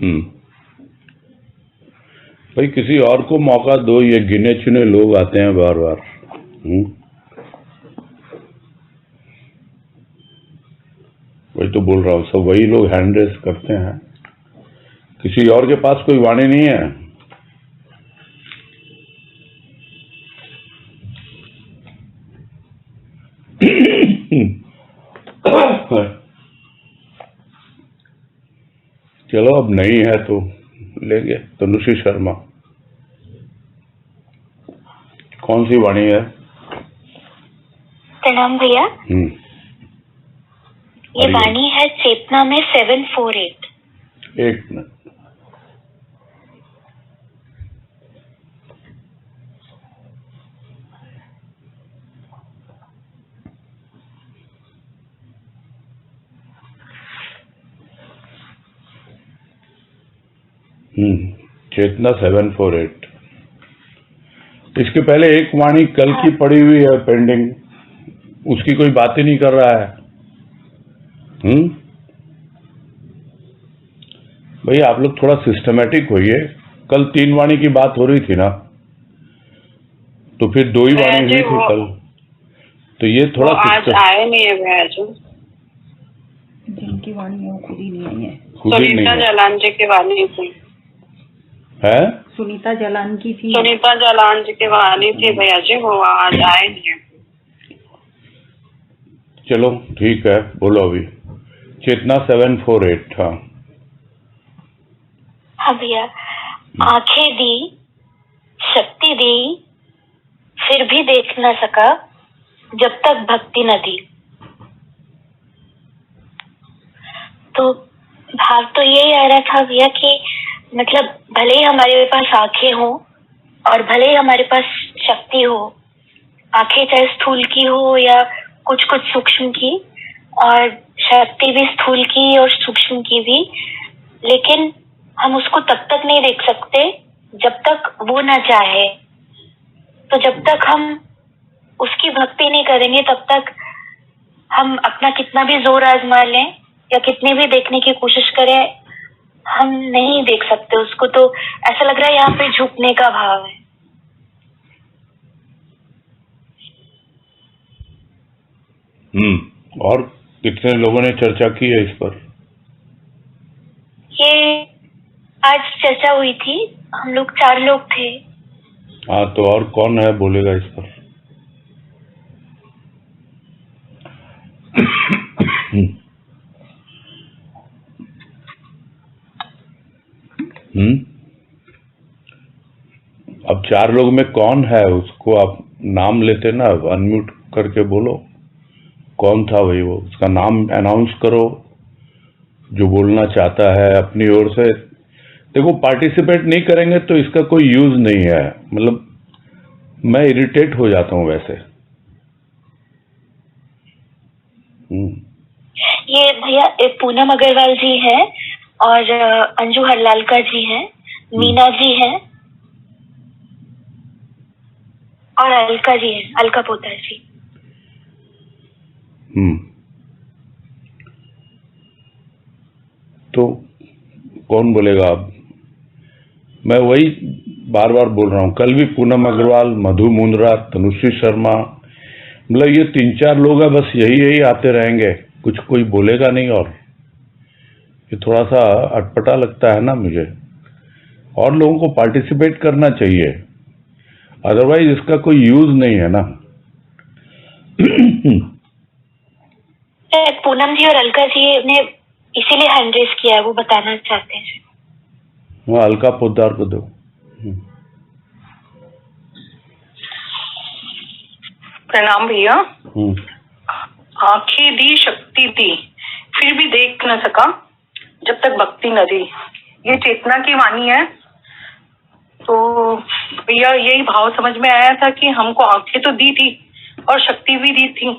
हम्म। भाई किसी और को मौका दो, ये गिने चुने लोग आते हैं बार बार। वही तो बोल रहा हूँ, सब वही लोग हैंड रेस करते हैं। किसी और के पास कोई वाणी नहीं है। चलो अब नहीं है तो लेंगे। तनुश्री शर्मा, कौन सी वाणी है? प्रणाम भैया। ये वाणी है चेतना में 748। एक मिनट। चेतना 748। इसके पहले एक वाणी कल की पड़ी हुई है पेंडिंग, उसकी कोई बात ही नहीं कर रहा है। भैया आप लोग थोड़ा सिस्टमेटिक होइए। कल 3 वाणी की बात हो रही थी ना, तो फिर 2 ही वाणी हुई थी कल, तो ये थोड़ा आज आए नहीं है भैया जो जिनकी वाणी है वो खुद ही नहीं आई है। सुनीता जलान जी की वाणी थी। है सुनीता जलान की थी। सुनीता जलान जी की वाणी थी भैया जी, वो आज आए नहीं है। चलो ठीक है, बोलो अभी। चेतना 748। हाँ हाँ भैया। आंखें दी, शक्ति दी, फिर भी देख न सका जब तक भक्ति न दी। तो भाव तो यही आ रहा था भैया कि मतलब भले ही हमारे पास आंखें हो और भले ही हमारे पास शक्ति हो, आंखें चाहे स्थूल की हो या कुछ कुछ सूक्ष्म की, और शक्ति भी स्थूल की और सूक्ष्म की भी, लेकिन हम उसको तब तक नहीं देख सकते जब तक वो ना चाहे। तो जब तक हम उसकी भक्ति नहीं करेंगे तब तक हम अपना कितना भी जोर आजमा लें या कितनी भी देखने की कोशिश करें, हम नहीं देख सकते उसको। तो ऐसा लग रहा है यहाँ पे झुकने का भाव है। और कितने लोगों ने चर्चा की है इस पर? ये आज चर्चा हुई थी, हम लोग 4 लोग थे। हाँ, तो और कौन है बोलेगा इस पर? अब 4 लोग में कौन है, उसको आप नाम लेते ना, अनम्यूट करके बोलो कौन था भाई वो, उसका नाम अनाउंस करो जो बोलना चाहता है अपनी ओर से। देखो, पार्टिसिपेट नहीं करेंगे तो इसका कोई यूज नहीं है। मतलब मैं इरिटेट हो जाता हूँ वैसे। ये भैया पूनम अग्रवाल जी है और अंजू हरलालका जी है, मीना जी है और अलका जी है, अलका पोता जी। तो कौन बोलेगा अब? मैं वही बार बार बोल रहा हूँ, कल भी पूनम अग्रवाल, मधु मुंद्रा, तनुश्री शर्मा, मतलब ये 3-4 लोग हैं, बस यही आते रहेंगे, कुछ कोई बोलेगा नहीं। और ये थोड़ा सा अटपटा लगता है ना मुझे। और लोगों को पार्टिसिपेट करना चाहिए, अदरवाइज इसका कोई यूज नहीं है ना। पूनम जी और अलका जी ने इसीलिए हैंड रेस किया है, वो बताना चाहते हैं। वो अलका पोद्दार को दो। प्रणाम भैया। आंखें दी, शक्ति दी, फिर भी देख न सका जब तक भक्ति न दी। ये चेतना की वाणी है। तो भैया यही भाव समझ में आया था कि हमको आंखें तो दी थी और शक्ति भी दी थी,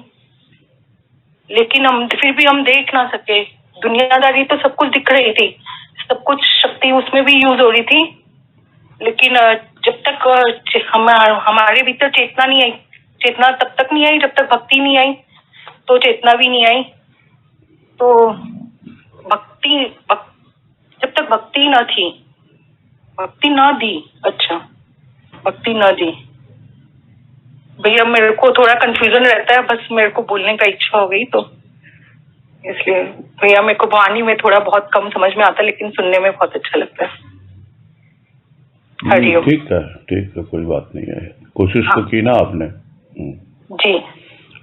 लेकिन हम फिर भी हम देख ना सके। दुनियादारी तो सब कुछ दिख रही थी, सब कुछ शक्ति उसमें भी यूज हो रही थी, लेकिन जब तक हमारे भीतर चेतना नहीं आई, चेतना तब तक नहीं आई जब तक भक्ति नहीं आई, तो चेतना भी नहीं आई। तो भक्ति जब तक भक्ति न थी, भक्ति न दी, अच्छा भक्ति न दी। भैया मेरे को थोड़ा कंफ्यूजन रहता है, बस मेरे को बोलने का इच्छा हो गई तो इसलिए भैया मेरे को वाणी में थोड़ा बहुत कम समझ में आता है, लेकिन सुनने में बहुत अच्छा लगता है। हरिओम। ठीक है, कोई बात नहीं है। कोशिश तो की ना आपने। जी।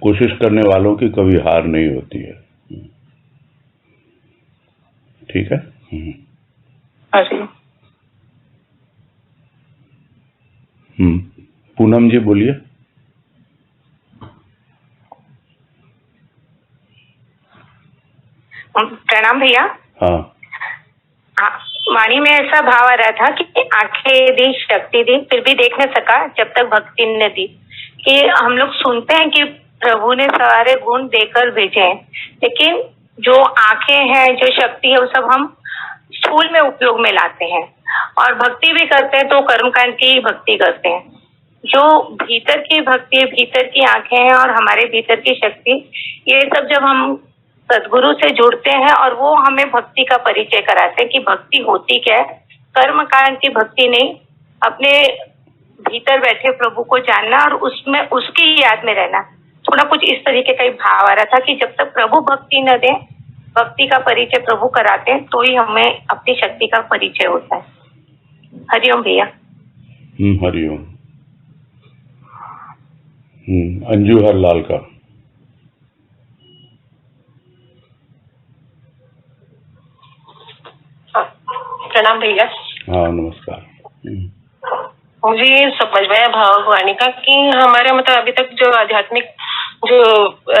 कोशिश करने वालों की कभी हार नहीं होती है। ठीक है। हरिओम। पूनम जी बोलिए। प्रणाम भैया। हाँ। वाणी में ऐसा भाव आ रहा था कि आंखें दी, शक्ति दी, फिर भी देख न सका जब तक भक्ति न दी। कि हम लोग सुनते हैं कि प्रभु ने सारे गुण देकर भेजे हैं, लेकिन जो आंखें हैं, जो शक्ति है, वो सब हम स्थूल में उपयोग में लाते हैं और भक्ति भी करते हैं तो कर्मकांड की भक्ति करते हैं। जो भीतर की भक्ति, भीतर की आंखें हैं और हमारे भीतर की शक्ति, ये सब जब हम सदगुरु से जुड़ते हैं और वो हमें भक्ति का परिचय कराते हैं कि भक्ति होती क्या है। कर्म कांड की भक्ति नहीं, अपने भीतर बैठे प्रभु को जानना और उसमें उसकी याद में रहना। थोड़ा कुछ इस तरीके का ही भाव आ रहा था कि जब तक प्रभु भक्ति न दे, भक्ति का परिचय प्रभु कराते हैं, तो ही हमें अपनी शक्ति का परिचय होता है। हरिओम भैया। हरिओम। अंजू हरलाल का। प्रणाम भैया। हाँ नमस्कार। मुझे ये समझ में आया भाव वाणी का कि हमारे मतलब अभी तक जो आध्यात्मिक जो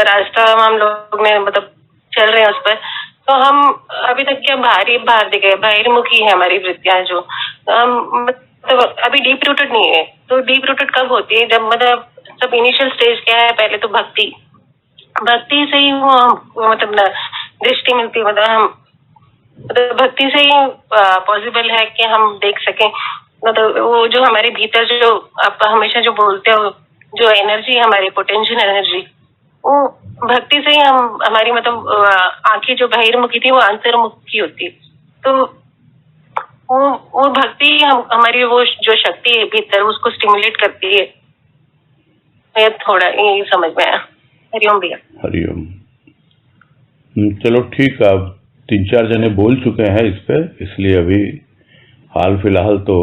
रास्ता हम लोग में मतलब चल रहे हैं उस पर, तो हम अभी तक क्या बाहर दिखे, बहिर्मुखी है हमारी वृत्तियां, जो हम मतलब अभी डीप रूटेड नहीं है। तो डीप रूटेड कब होती है? जब मतलब सब इनिशियल स्टेज क्या है, पहले तो भक्ति से ही वो मतलब दृष्टि मिलती, मतलब हम भक्ति से ही पॉसिबल है कि हम देख सकें। मतलब वो जो हमारे भीतर जो आप हमेशा जो बोलते हो, जो एनर्जी है हमारी पोटेंशियल एनर्जी, वो भक्ति से ही हम हमारी मतलब आंखें जो बहिर्मुखी थी वो अंतर्मुखी होती। तो वो भक्ति हमारी वो जो शक्ति है भीतर, उसको स्टिमुलेट करती है। मैं थोड़ा ये समझ में आया। हरिओम भैया। हरिओम। चलो ठीक है, अब 3-4 जने बोल चुके हैं इस पे, इसलिए अभी हाल फिलहाल तो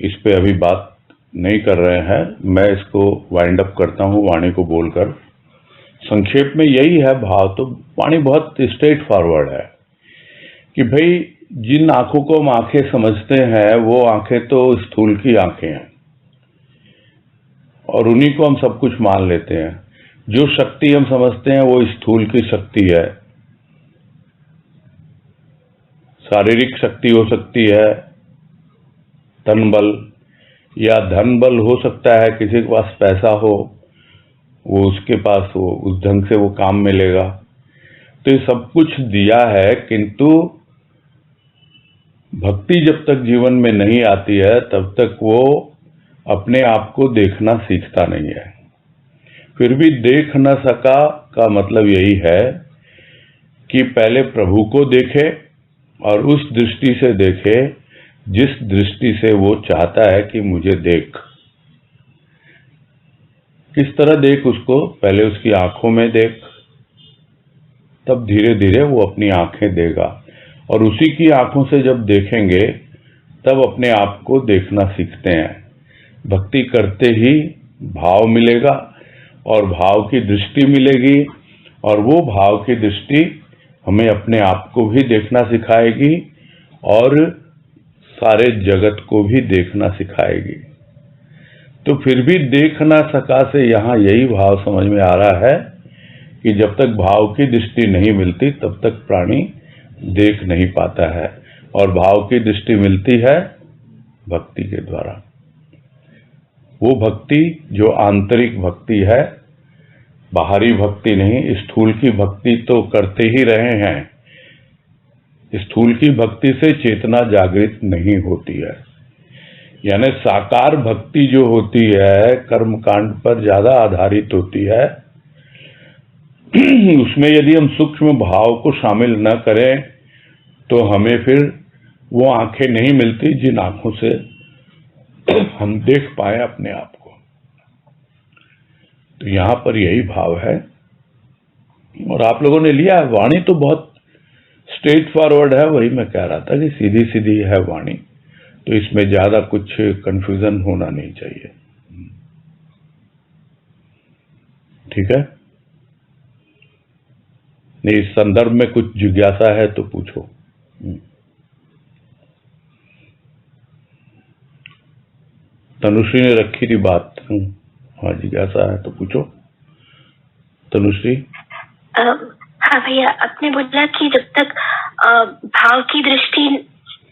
इस पे अभी बात नहीं कर रहे हैं। मैं इसको वाइंड अप करता हूँ वाणी को बोलकर। संक्षेप में यही है भाव। तो वाणी बहुत स्ट्रेट फॉरवर्ड है कि भाई जिन आंखों को हम आंखें समझते हैं वो आंखें तो स्थूल की आंखें हैं और उन्हीं को हम सब कुछ मान लेते हैं। जो शक्ति हम समझते हैं वो स्थूल की शक्ति है। शारीरिक शक्ति हो सकती है, तन बल या धन बल हो सकता है। किसी के पास पैसा हो, वो उसके पास वो उस ढंग से वो काम मिलेगा। तो ये सब कुछ दिया है, किंतु भक्ति जब तक जीवन में नहीं आती है तब तक वो अपने आप को देखना सीखता नहीं है। फिर भी देख न सका का मतलब यही है कि पहले प्रभु को देखे और उस दृष्टि से देखे जिस दृष्टि से वो चाहता है कि मुझे देख। किस तरह देख उसको? पहले उसकी आंखों में देख, तब धीरे धीरे वो अपनी आंखें देगा और उसी की आंखों से जब देखेंगे तब अपने आप को देखना सीखते हैं। भक्ति करते ही भाव मिलेगा और भाव की दृष्टि मिलेगी और वो भाव की दृष्टि हमें अपने आप को भी देखना सिखाएगी और सारे जगत को भी देखना सिखाएगी। तो फिर भी देख ना सका से यहाँ यही भाव समझ में आ रहा है कि जब तक भाव की दृष्टि नहीं मिलती तब तक प्राणी देख नहीं पाता है और भाव की दृष्टि मिलती है भक्ति के द्वारा। वो भक्ति जो आंतरिक भक्ति है, बाहरी भक्ति नहीं। स्थूल की भक्ति तो करते ही रहे हैं, स्थूल की भक्ति से चेतना जागृत नहीं होती है। यानी साकार भक्ति जो होती है कर्मकांड पर ज्यादा आधारित होती है। उसमें यदि हम सूक्ष्म भाव को शामिल न करें तो हमें फिर वो आंखें नहीं मिलती जिन आंखों से हम देख पाए अपने आप को। तो यहां पर यही भाव है, और आप लोगों ने लिया है। वाणी तो बहुत स्ट्रेट फॉरवर्ड है, वही मैं कह रहा था कि सीधी सीधी है वाणी, तो इसमें ज्यादा कुछ कंफ्यूजन होना नहीं चाहिए। ठीक है, नहीं इस संदर्भ में कुछ जिज्ञासा है तो पूछो। तनुश्री ने रखी थी बात। हाँ, जिज्ञासा है तो पूछो तनुश्री। हाँ भैया, आपने बोला कि जब तक भाव की दृष्टि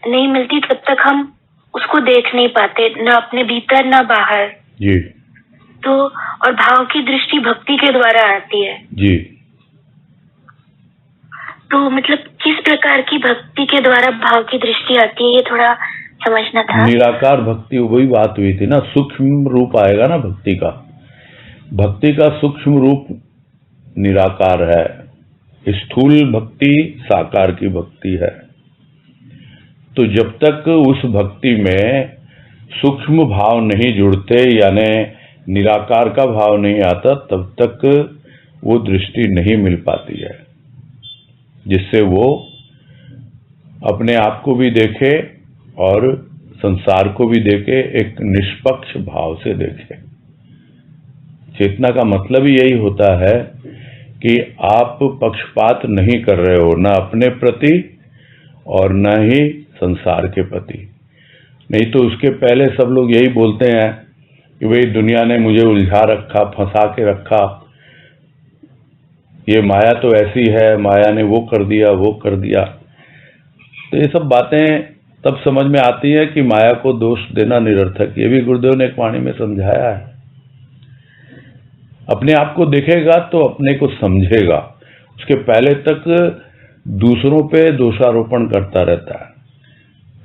नहीं मिलती तब तक हम उसको देख नहीं पाते, न अपने भीतर न बाहर। जी। तो और भाव की दृष्टि भक्ति के द्वारा आती है। जी। तो मतलब किस प्रकार की भक्ति के द्वारा भाव की दृष्टि आती है, ये थोड़ा समझना था। निराकार भक्ति, वही बात हुई थी ना, सूक्ष्म रूप आएगा ना भक्ति का। भक्ति का सूक्ष्म रूप निराकार है, स्थूल भक्ति साकार की भक्ति है। तो जब तक उस भक्ति में सूक्ष्म भाव नहीं जुड़ते, यानी निराकार का भाव नहीं आता, तब तक वो दृष्टि नहीं मिल पाती है, जिससे वो अपने आप को भी देखे और संसार को भी देखे, एक निष्पक्ष भाव से देखे। चेतना का मतलब ही यही होता है कि आप पक्षपात नहीं कर रहे हो, न अपने प्रति और न ही संसार के प्रति। नहीं तो उसके पहले सब लोग यही बोलते हैं कि भाई दुनिया ने मुझे उलझा रखा, फंसा के रखा, ये माया तो ऐसी है, माया ने वो कर दिया वो कर दिया। तो ये सब बातें तब समझ में आती है कि माया को दोष देना निरर्थक। ये भी गुरुदेव ने एक वाणी में समझाया है। अपने आप को देखेगा तो अपने को समझेगा, उसके पहले तक दूसरों पे दोषारोपण करता रहता है।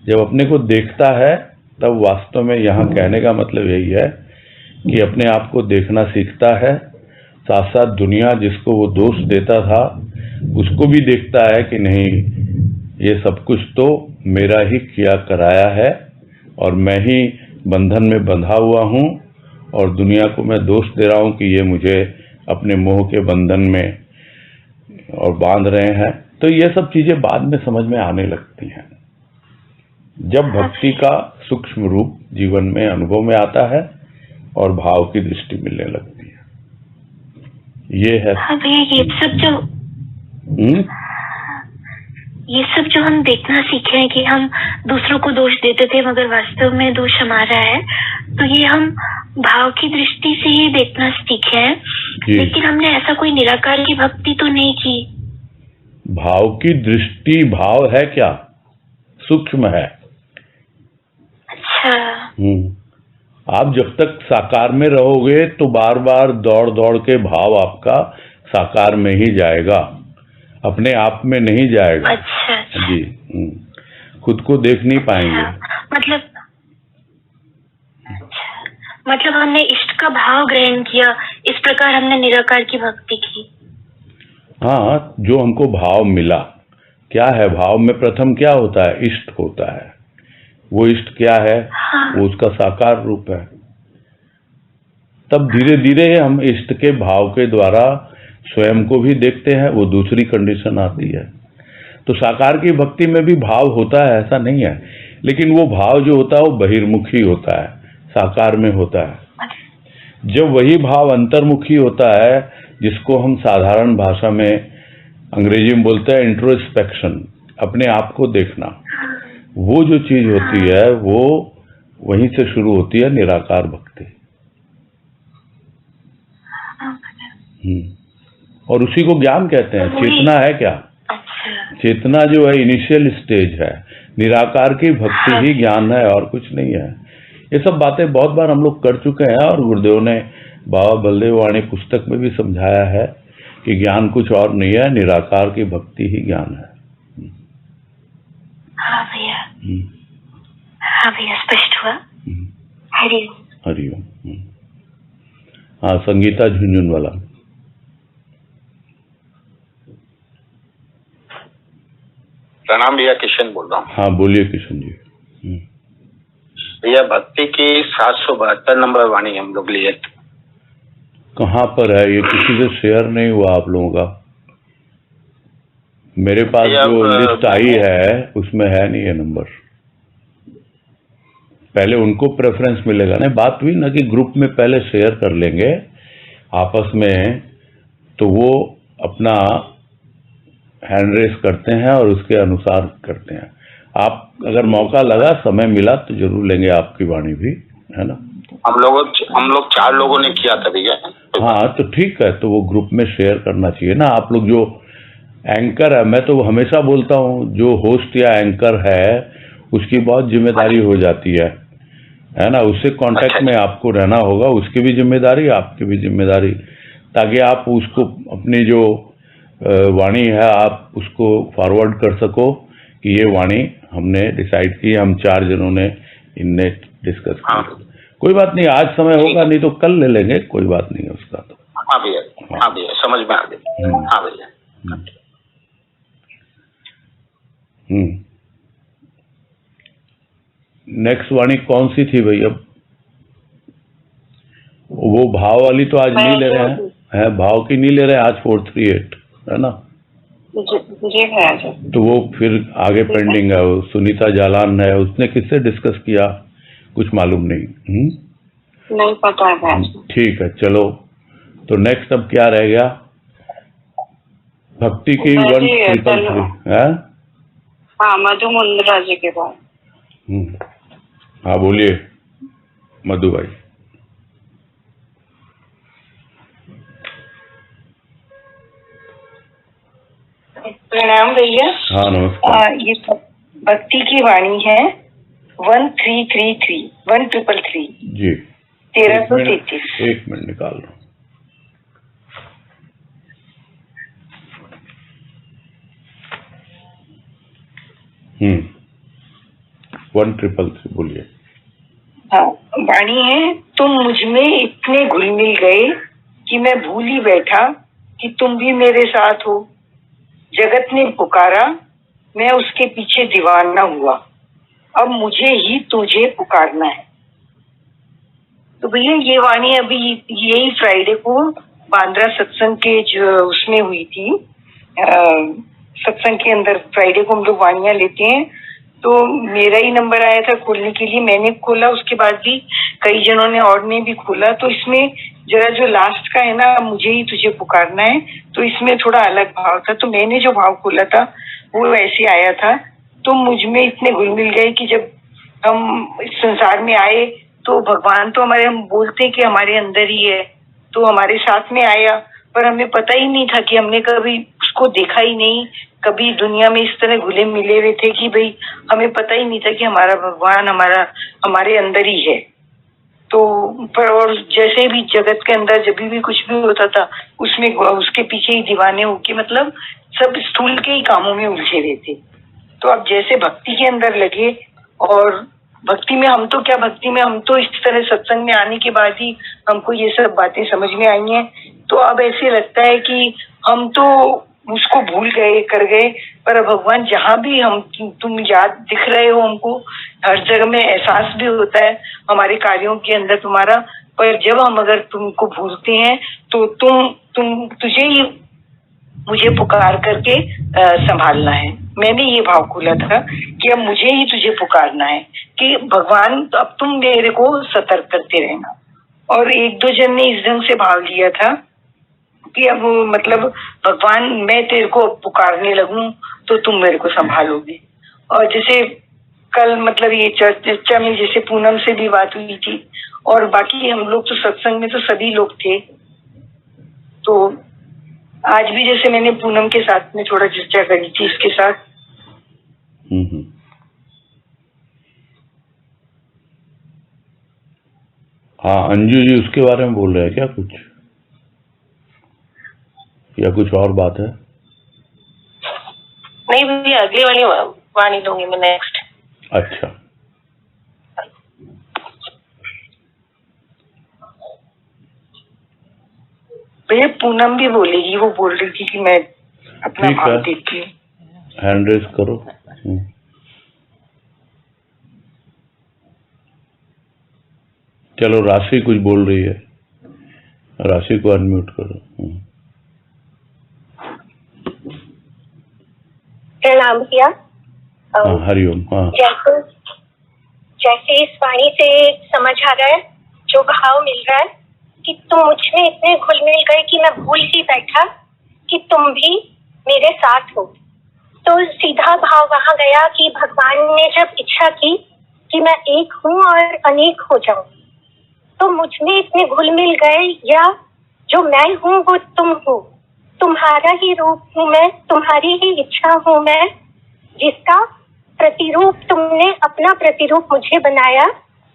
जब अपने को देखता है तब वास्तव में यहाँ कहने का मतलब यही है कि अपने आप को देखना सीखता है, साथ साथ दुनिया जिसको वो दोष देता था उसको भी देखता है कि नहीं, ये सब कुछ तो मेरा ही किया कराया है और मैं ही बंधन में बंधा हुआ हूँ, और दुनिया को मैं दोष दे रहा हूँ कि ये मुझे अपने मोह के बंधन में और बांध रहे हैं। तो ये सब चीजें बाद में समझ में आने लगती हैं जब भक्ति का सूक्ष्म रूप जीवन में अनुभव में आता है और भाव की दृष्टि मिलने लगती है। ये है। हाँ भैया, ये सब जो हम देखना सीखे हैं कि हम दूसरों को दोष देते थे मगर वास्तव में दोष हमारा है, तो ये हम भाव की दृष्टि से ही देखना सीखे हैं। लेकिन हमने ऐसा कोई निराकार की भक्ति तो नहीं की। भाव की दृष्टि, भाव है क्या? सूक्ष्म है। अच्छा। आप जब तक साकार में रहोगे तो बार बार दौड़ दौड़ के भाव आपका साकार में ही जाएगा, अपने आप में नहीं जाएगा। अच्छा। जी। खुद को देख नहीं पाएंगे। मतलब हमने इष्ट का भाव ग्रहण किया, इस प्रकार हमने निराकार की भक्ति की। हाँ, जो हमको भाव मिला। क्या है भाव में? प्रथम क्या होता है? इष्ट होता है। वो इष्ट क्या है? हाँ। वो उसका साकार रूप है। तब धीरे धीरे हम इष्ट के भाव के द्वारा स्वयं को भी देखते हैं, वो दूसरी कंडीशन आती है। तो साकार की भक्ति में भी भाव होता है, ऐसा नहीं है, लेकिन वो भाव जो होता है वो बहिर्मुखी होता है, साकार में होता है। जब वही भाव अंतर्मुखी होता है, जिसको हम साधारण भाषा में अंग्रेजी में बोलते हैं इंट्रोस्पेक्शन, अपने आप को देखना, वो जो चीज होती है वो वहीं से शुरू होती है निराकार भक्ति। और उसी को ज्ञान कहते हैं। चेतना है क्या? चेतना जो है इनिशियल स्टेज है, निराकार की भक्ति ही ज्ञान है और कुछ नहीं है। ये सब बातें बहुत बार हम लोग कर चुके हैं और गुरुदेव ने बाबा बलदेव वाणी पुस्तक में भी समझाया है कि ज्ञान कुछ और नहीं है, निराकार की भक्ति ही ज्ञान है। हाँ भैया। हाँ भैया, स्पष्ट हुआ। हरिओम। हरिओम। हाँ, संगीता झुंझुनवाला। प्रणाम भैया, किशन बोल रहा हूँ। हाँ बोलिए किशन जी। भैया भक्ति की 772 नंबर वाणी हम लोग लिए थे। कहाँ पर है ये? किसी से शेयर नहीं हुआ आप लोगों का? मेरे पास भैया, जो लिस्ट आई है उसमें है नहीं ये नंबर। पहले उनको प्रेफरेंस मिलेगा ना। बात हुई ना कि ग्रुप में पहले शेयर कर लेंगे आपस में, तो वो अपना हैंड रेस करते हैं और उसके अनुसार करते हैं। आप अगर मौका लगा, समय मिला तो जरूर लेंगे आपकी वाणी भी, है ना। हम लोग 4 लोगों ने किया था भैया। हाँ तो ठीक है, तो वो ग्रुप में शेयर करना चाहिए ना। आप लोग जो एंकर है, मैं तो हमेशा बोलता हूँ जो होस्ट या एंकर है उसकी बहुत जिम्मेदारी हो जाती है ना। उससे कांटेक्ट में आपको रहना होगा, उसकी भी जिम्मेदारी, आपकी भी जिम्मेदारी, ताकि आप उसको अपनी जो वाणी है आप उसको फॉरवर्ड कर सको कि ये वाणी हमने डिसाइड की, हम 4 जनों ने इनने डिस्कस की। कोई बात नहीं, आज समय होगा, नहीं तो कल ले लेंगे, कोई बात नहीं है उसका तो। हाँ भैया, समझ में आ गया। हाँ भैया। नेक्स्ट वाणी कौन सी थी भैया? वो भाव वाली तो आज नहीं ले रहे हैं, भाव की नहीं ले रहे हैं आज, 438 है ना जी है। तो वो फिर आगे पेंडिंग है। वो सुनीता जालान है, उसने किससे डिस्कस किया कुछ मालूम नहीं। नहीं पता है। ठीक है, चलो तो नेक्स्ट अब क्या रह गया? भक्ति की 1333 है। हाँ, मधु मुंद्रा जी के बाद। हाँ बोलिए मधु भाई। प्रणाम भैया। हाँ नमस्कार। ये भक्ति की वाणी है 1333 1333 जी 1333। एक मिनट निकाल रहा हूँ। हम्म 1333 बोलिए। हाँ, वाणी है, तुम मुझ में इतने घुल मिल गए कि मैं भूल ही बैठा कि तुम भी मेरे साथ हो। जगत ने पुकारा, मैं उसके पीछे दीवाना हुआ, अब मुझे ही तुझे पुकारना है। तो भैया ये वाणी अभी यही फ्राइडे को बांद्रा सत्संग के जो उसमें हुई थी, सत्संग के अंदर फ्राइडे को हम लोग वाणियां लेते हैं, तो मेरा ही नंबर आया था खोलने के लिए। मैंने खोला, उसके बाद भी कई जनों ने और ने भी खोला। तो इसमें जरा जो लास्ट का है ना, मुझे ही तुझे पुकारना है, तो इसमें थोड़ा अलग भाव था। तो मैंने जो भाव खोला था वो वैसे आया था, तो मुझ में इतने घुल मिल गए कि जब हम इस संसार में आए तो भगवान तो हमारे, हम बोलते कि हमारे अंदर ही है, तो हमारे साथ में आया, पर हमें पता ही नहीं था कि हमने कभी उसको देखा ही नहीं, कभी दुनिया में इस तरह घुले मिले हुए थे कि भाई हमें पता ही नहीं था कि हमारा भगवान हमारे अंदर ही है। तो पर और जैसे भी जगत के अंदर जब भी कुछ भी होता था उसमें उसके पीछे ही दीवाने होके, मतलब सब स्थूल के ही कामों में उलझे हुए थे। तो अब जैसे भक्ति के अंदर लगे, और भक्ति में हम तो क्या, भक्ति में हम तो इस तरह सत्संग में आने के बाद ही हमको ये सब बातें समझ में आई हैं। तो अब ऐसे लगता है कि हम तो उसको भूल गए, कर गए, पर भगवान जहाँ भी हम तुम याद दिख रहे हो हमको, हर जगह में एहसास भी होता है हमारे कार्यों के अंदर तुम्हारा। पर जब हम अगर तुमको भूलते हैं तो तुझे ही मुझे पुकार करके संभालना है। मैंने ये भाव खोला था कि अब मुझे ही तुझे पुकारना है, कि भगवान अब तुम मेरे को सतर्क करते रहना। और 1-2 जन ने इस ढंग से भाव लिया था कि अब मतलब भगवान मैं तेरे को पुकारने लगूं तो तुम मेरे को संभालोगे। और जैसे कल मतलब ये चर्चा में जैसे पूनम से भी बात हुई थी, और बाकी हम लोग तो सत्संग में तो सभी लोग थे, तो आज भी जैसे मैंने पूनम के साथ में थोड़ा चर्चा करी थी इसके साथ। हाँ अंजू जी उसके बारे में बोल रहे हैं क्या कुछ, या कुछ और बात है? नहीं भैया, अगली वाली वाणी लूंगी मैं नेक्स्ट। अच्छा भैया पूनम भी बोलेगी, वो बोल रही थी कि मैं अपना भाव देती हूँ। हैंड रेज करो। चलो, राशि कुछ बोल रही है, राशि को अनम्यूट करो। प्रणाम भैया। हाँ, हरिओम। हाँ, जैसे इस वाणी से समझ आ रहा है, जो भाव मिल रहा है कि तुम मुझ में इतने घुल मिल गए कि मैं भूल ही बैठा कि तुम भी मेरे साथ हो। तो सीधा भाव वहां गया कि भगवान ने जब इच्छा की कि मैं एक हूँ और अनेक हो जाऊं, तो मुझ में इतने घुल मिल गए, या जो मैं हूँ वो तुम हो, तुम्हारा ही रूप हूँ मैं, तुम्हारी ही इच्छा हूँ मैं, जिसका प्रतिरूप तुमने अपना प्रतिरूप मुझे बनाया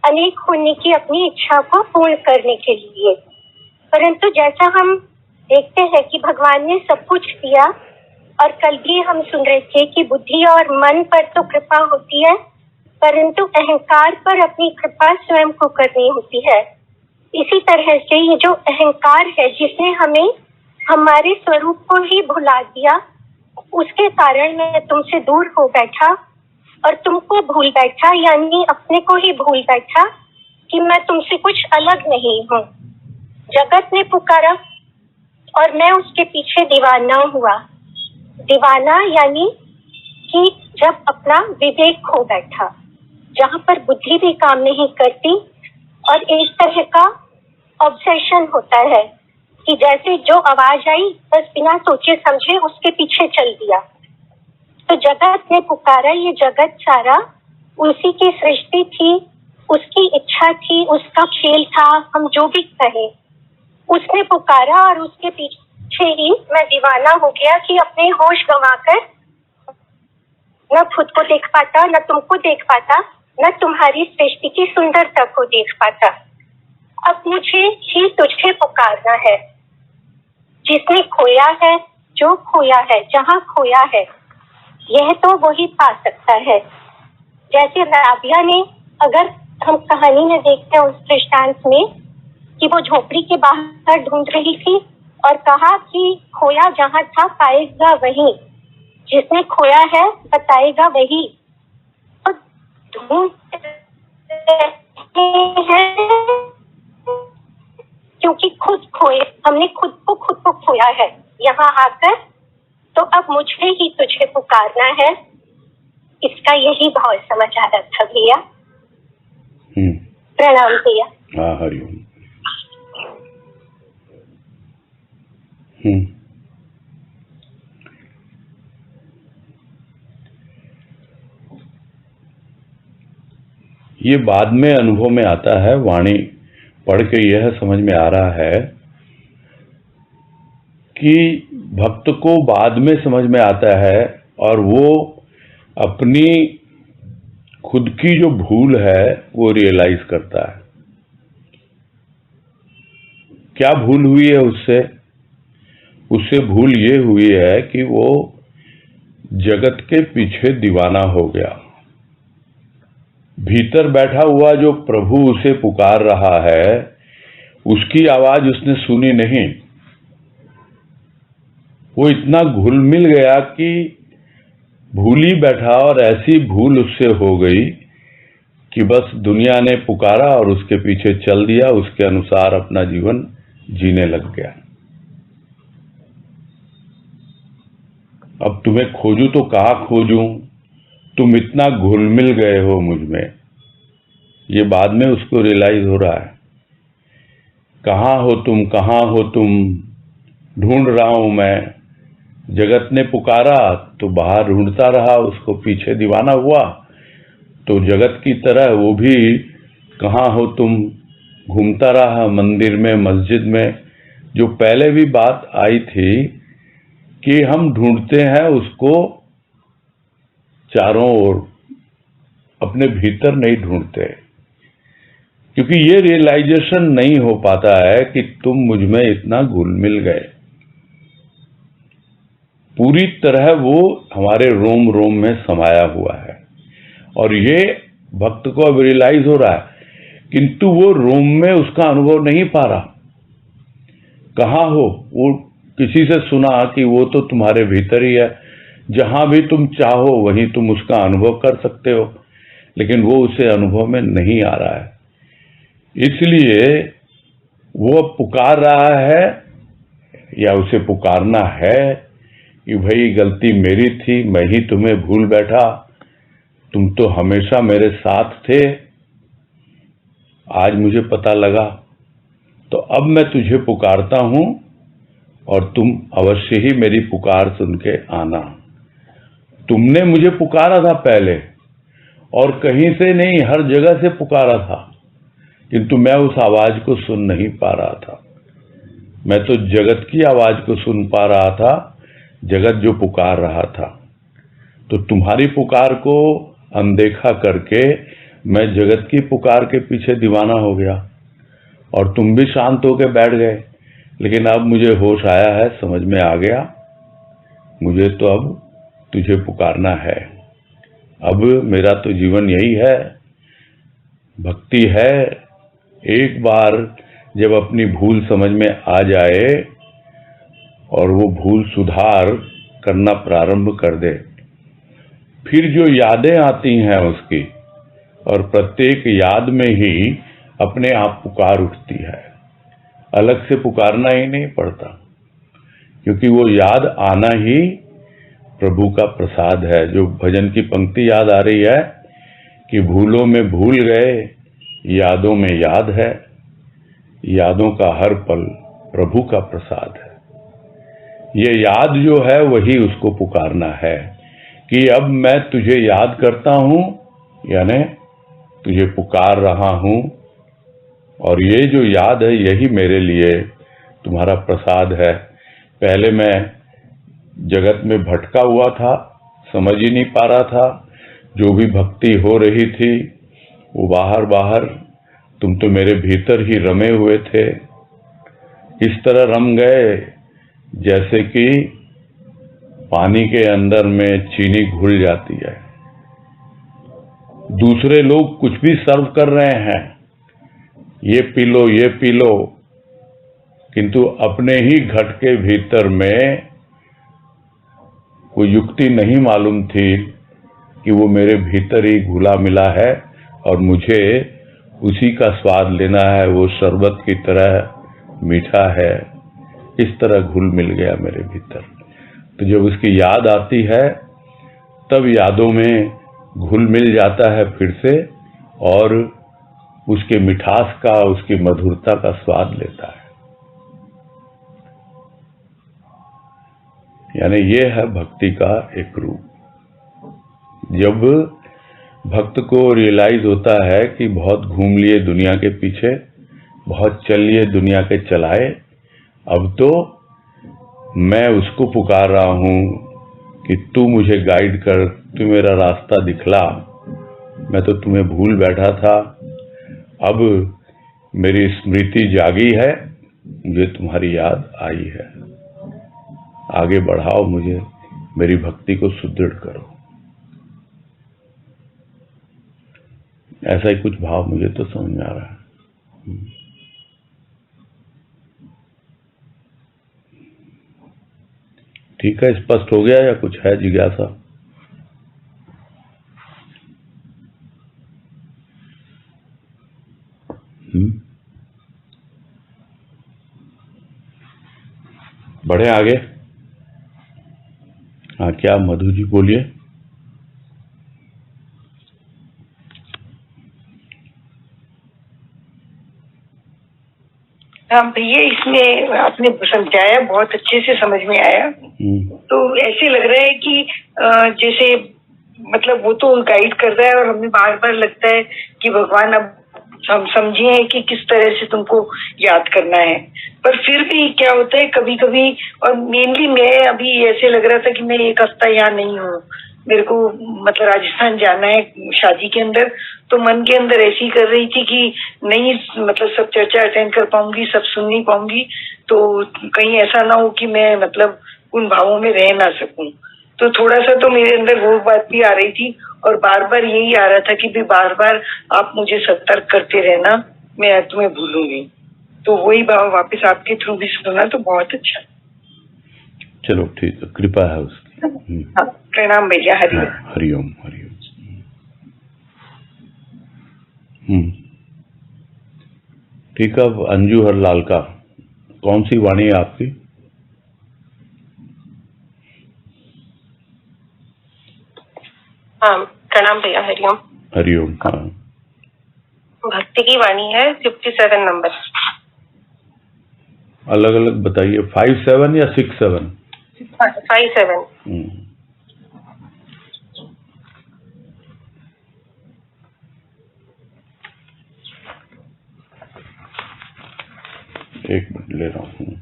अनेक होने की अपनी इच्छा को पूर्ण करने के लिए। परंतु जैसा हम देखते हैं कि भगवान ने सब कुछ दिया, और कल भी हम सुन रहे थे कि बुद्धि और मन पर तो कृपा होती है, परंतु अहंकार पर अपनी कृपा स्वयं को करनी होती है। इसी तरह से ये जो अहंकार है जिसने हमें हमारे स्वरूप को ही भुला दिया, उसके कारण मैं तुमसे दूर हो बैठा और तुमको भूल बैठा, यानी अपने को ही भूल बैठा कि मैं तुमसे कुछ अलग नहीं हूँ। जगत ने पुकारा और मैं उसके पीछे दीवाना हुआ। दीवाना यानी कि जब अपना विवेक खो बैठा, जहाँ पर बुद्धि भी काम नहीं करती और एक तरह का ऑब्सेशन होता है कि जैसे जो आवाज आई बस बिना सोचे समझे उसके पीछे चल दिया। तो जगत ने पुकारा, ये जगत सारा उसी की सृष्टि थी, उसकी इच्छा थी, उसका खेल था, हम जो भी कहें, उसने पुकारा और उसके पीछे ही मैं दीवाना हो गया कि अपने होश गंवाकर न खुद को देख पाता, न तुमको देख पाता, न तुम्हारी सृष्टि की सुंदरता को देख पाता। अब मुझे ही तुझे पुकारना है। जिसने खोया है, जो खोया है, जहाँ खोया है, यह तो वही पा सकता है। जैसे राबिया ने, अगर हम कहानी में देखते हैं उस दृष्टांत में, कि वो झोपड़ी के बाहर ढूंढ रही थी और कहा कि खोया जहाँ था पाएगा वही, जिसने खोया है बताएगा वही। तो ढूंढते हैं क्योंकि खुद खोए, हमने खुद को खोया है यहाँ आकर। तो अब मुझे ही तुझे पुकारना है, इसका यही भाव समझ आ रहा था भैया। प्रणाम भैया। हाँ, हरिओम। ये बाद में अनुभव में आता है, वाणी पढ़ के यह समझ में आ रहा है कि भक्त को बाद में समझ में आता है और वो अपनी खुद की जो भूल है वो रियलाइज करता है। क्या भूल हुई है उससे? उससे भूल ये हुई है कि वो जगत के पीछे दीवाना हो गया। भीतर बैठा हुआ जो प्रभु उसे पुकार रहा है, उसकी आवाज उसने सुनी नहीं। वो इतना घुल मिल गया कि भूल ही बैठा, और ऐसी भूल उससे हो गई कि बस दुनिया ने पुकारा और उसके पीछे चल दिया, उसके अनुसार अपना जीवन जीने लग गया। अब तुम्हें खोजूं तो कहाँ खोजूं, तुम इतना घुल मिल गए हो मुझ में। ये बाद में उसको रियलाइज हो रहा है, कहाँ हो तुम, कहाँ हो तुम, ढूंढ रहा हूं मैं। जगत ने पुकारा तो बाहर ढूंढता रहा, उसको पीछे दीवाना हुआ, तो जगत की तरह वो भी कहाँ हो तुम घूमता रहा मंदिर में, मस्जिद में। जो पहले भी बात आई थी कि हम ढूंढते हैं उसको चारों ओर, अपने भीतर नहीं ढूंढते, क्योंकि ये रियलाइजेशन नहीं हो पाता है कि तुम मुझ में इतना घुल मिल गए। पूरी तरह वो हमारे रोम रोम में समाया हुआ है, और ये भक्त को अब रियलाइज हो रहा है, किंतु वो रोम में उसका अनुभव नहीं पा रहा। कहाँ हो? वो किसी से सुना कि वो तो तुम्हारे भीतर ही है, जहां भी तुम चाहो वहीं तुम उसका अनुभव कर सकते हो, लेकिन वो उसे अनुभव में नहीं आ रहा है। इसलिए वो पुकार रहा है या उसे पुकारना है कि भाई गलती मेरी थी, मैं ही तुम्हें भूल बैठा, तुम तो हमेशा मेरे साथ थे, आज मुझे पता लगा, तो अब मैं तुझे पुकारता हूं और तुम अवश्य ही मेरी पुकार सुन के आना। तुमने मुझे पुकारा था पहले, और कहीं से नहीं, हर जगह से पुकारा था, किंतु मैं उस आवाज को सुन नहीं पा रहा था। मैं तो जगत की आवाज को सुन पा रहा था, जगत जो पुकार रहा था। तो तुम्हारी पुकार को अनदेखा करके मैं जगत की पुकार के पीछे दीवाना हो गया, और तुम भी शांत होकर बैठ गए। लेकिन अब मुझे होश आया है, समझ में आ गया, मुझे तो अब तुझे पुकारना है। अब मेरा तो जीवन यही है, भक्ति है। एक बार जब अपनी भूल समझ में आ जाए और वो भूल सुधार करना प्रारंभ कर दे, फिर जो यादें आती हैं उसकी, और प्रत्येक याद में ही अपने आप पुकार उठती है, अलग से पुकारना ही नहीं पड़ता, क्योंकि वो याद आना ही प्रभु का प्रसाद है। जो भजन की पंक्ति याद आ रही है कि भूलों में भूल गए, यादों में याद है, यादों का हर पल प्रभु का प्रसाद है। ये याद जो है वही उसको पुकारना है कि अब मैं तुझे याद करता हूं, यानी तुझे पुकार रहा हूं, और ये जो याद है यही मेरे लिए तुम्हारा प्रसाद है। पहले मैं जगत में भटका हुआ था, समझ ही नहीं पा रहा था, जो भी भक्ति हो रही थी वो बाहर बाहर, तुम तो मेरे भीतर ही रमे हुए थे। इस तरह रम गए जैसे कि पानी के अंदर में चीनी घुल जाती है। दूसरे लोग कुछ भी सर्व कर रहे हैं, ये पी लो, ये पी लो, किंतु अपने ही घट के भीतर में कोई युक्ति नहीं मालूम थी कि वो मेरे भीतर ही घुला मिला है और मुझे उसी का स्वाद लेना है। वो शरबत की तरह मीठा है, इस तरह घुल मिल गया मेरे भीतर। तो जब उसकी याद आती है तब यादों में घुल मिल जाता है फिर से, और उसके मिठास का, उसकी मधुरता का स्वाद लेता है। यानी ये है भक्ति का एक रूप। जब भक्त को रियलाइज होता है कि बहुत घूम लिए दुनिया के पीछे, बहुत चल लिए दुनिया के चलाए, अब तो मैं उसको पुकार रहा हूं कि तू मुझे गाइड कर, तू मेरा रास्ता दिखला, मैं तो तुम्हें भूल बैठा था, अब मेरी स्मृति जागी है, मुझे तुम्हारी याद आई है, आगे बढ़ाओ मुझे, मेरी भक्ति को सुदृढ़ करो। ऐसा ही कुछ भाव मुझे तो समझ में आ रहा है। ठीक है, स्पष्ट हो गया या कुछ है जिज्ञासा? बढ़े आगे। हाँ, क्या मधु जी बोलिए। हाँ भैया, इसमें आपने समझाया, बहुत अच्छे से समझ में आया। तो ऐसे लग रहा है कि जैसे मतलब वो तो गाइड कर रहा है और हमें बार बार लगता है कि भगवान अब हम समझे हैं कि किस तरह से तुमको याद करना है। पर फिर भी क्या होता है कभी कभी, और मेनली मैं अभी ऐसे लग रहा था कि मैं एक हफ्ता यहाँ नहीं हूँ, मेरे को मतलब राजस्थान जाना है शादी के अंदर, तो मन के अंदर ऐसी कर रही थी कि नहीं मतलब सब चर्चा अटेंड कर पाऊंगी, सब सुन नहीं पाऊंगी, तो कहीं ऐसा ना हो कि मैं मतलब उन भावों में रह ना सकूं। तो थोड़ा सा तो मेरे अंदर वो बात भी आ रही थी, और बार बार यही आ रहा था कि भी बार बार आप मुझे सतर्क करते रहना, मैं तुम्हें भूलूंगी। तो वही भाव वापस आपके थ्रू भी सुना तो बहुत अच्छा। चलो ठीक है, कृपा है उसकी। हाँ, प्रणाम भैया, हरिओम। हाँ, हरिओम हरिओम। ठीक है, अब अंजू हरलाल का कौन सी वाणी है आपकी? हाँ, प्रणाम भैया, हरिओम। हरिओम। हाँ, भक्ति की वाणी है 57 नंबर। अलग अलग बताइए, 57 या 67? 57। एक मिनट ले रहा हूँ।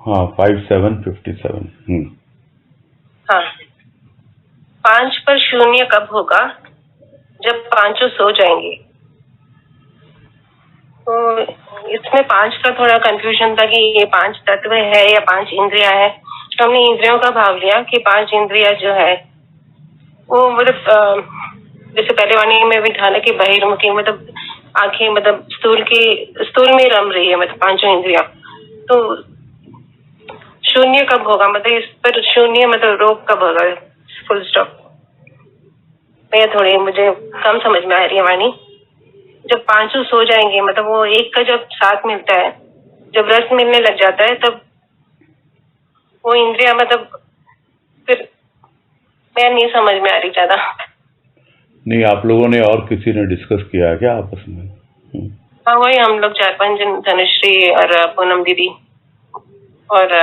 हाँ, 5757। हाँ, 5 पर शून्य कब होगा? जब पांचों सो जाएंगे। तो इसमें 5 का थोड़ा कंफ्यूजन था कि ये 5 तत्व है या 5 इंद्रियां है। तो हमने इंद्रियों का भाव लिया कि 5 इंद्रियां जो है वो मतलब जैसे पहले वाणी में भी था ना कि बहिर्मुखी, मतलब आंखें मतलब स्थूल में रम रही है, मतलब 5 इंद्रियां। तो शून्य कब होगा, मतलब इस पर शून्य मतलब रोक कब होगा, फुल स्टॉप। ये थोड़ी मुझे कम समझ में आ रही है वाणी। जब पांचों सो जाएंगे, मतलब वो एक का जब साथ मिलता है, जब रस मिलने लग जाता है, तब वो इंद्रिया मतलब फिर मैं नहीं समझ में आ रही ज्यादा। नहीं, आप लोगों ने और किसी ने डिस्कस किया है क्या आपस में? हाँ, वही हम लोग 4-5 जन, धनुश्री और पूनम दीदी और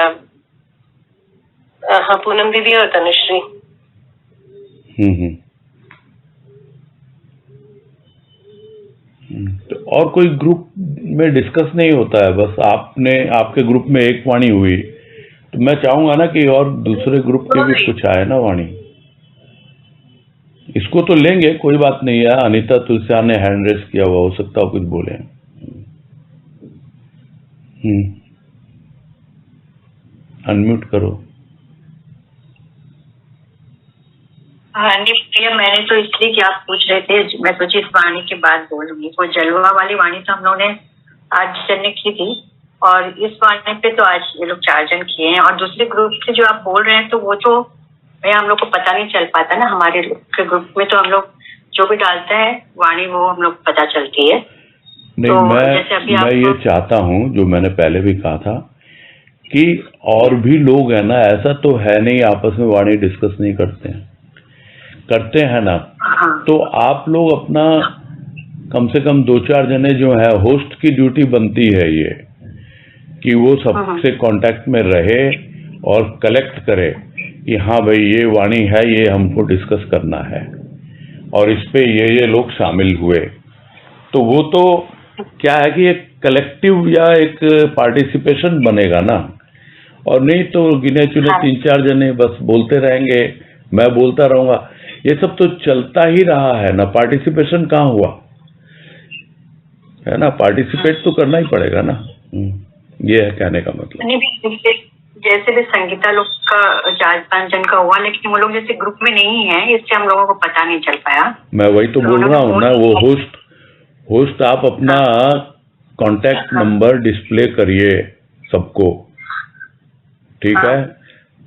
हाँ, पूनम दीदी और धनुश्री। तो और कोई ग्रुप में डिस्कस नहीं होता है? बस आपके ग्रुप में एक वाणी हुई, तो मैं चाहूंगा ना कि और दूसरे ग्रुप के भी कुछ आए ना वाणी। इसको तो लेंगे, कोई बात नहीं है। अनीता तुलसिया ने हैंड रेस किया हुआ, हो सकता हो कुछ बोले। अनम्यूट करो। हाँ नहीं प्रिया, मैंने तो इसलिए कि आप पूछ रहे थे, मैं सोची इस वाणी के बाद बोलूंगी। वो जलवा वाली वाणी तो हम लोगों ने 8 जन ने की थी, और इस वाणी पे तो आज ये लोग 4 जन किए हैं। और दूसरे ग्रुप से जो आप बोल रहे हैं, तो वो तो भैया हम लोग को पता नहीं चल पाता ना। हमारे के ग्रुप में तो हम लोग जो भी डालते हैं वाणी, वो हम लोग पता चलती है। नहीं, तो मैं ये चाहता हूँ, जो मैंने पहले भी कहा था कि और भी लोग हैं ना, ऐसा तो है नहीं आपस में वाणी डिस्कस नहीं करते हैं ना। तो आप लोग अपना कम से कम 2-4 जने जो है, होस्ट की ड्यूटी बनती है ये कि वो सबसे कांटेक्ट में रहे और कलेक्ट करे कि हाँ भाई ये वाणी है, ये हमको डिस्कस करना है और इस पे ये लोग शामिल हुए। तो वो तो क्या है कि एक कलेक्टिव या एक पार्टिसिपेशन बनेगा ना, और नहीं तो गिने चुने 3-4 जने बस बोलते रहेंगे, मैं बोलता रहूंगा। ये सब तो चलता ही रहा है ना, पार्टिसिपेशन कहाँ हुआ है ना। पार्टिसिपेट तो करना ही पड़ेगा ना। ये है कहने का मतलब। जैसे भी संगीता लोग का 4-5 जन का हुआ, लेकिन वो लोग जैसे ग्रुप में नहीं है, इससे हम लोगों को पता नहीं चल पाया। मैं वही तो बोल रहा हूँ ना, वो होस्ट आप अपना कांटेक्ट नंबर डिस्प्ले करिए सबको, ठीक है,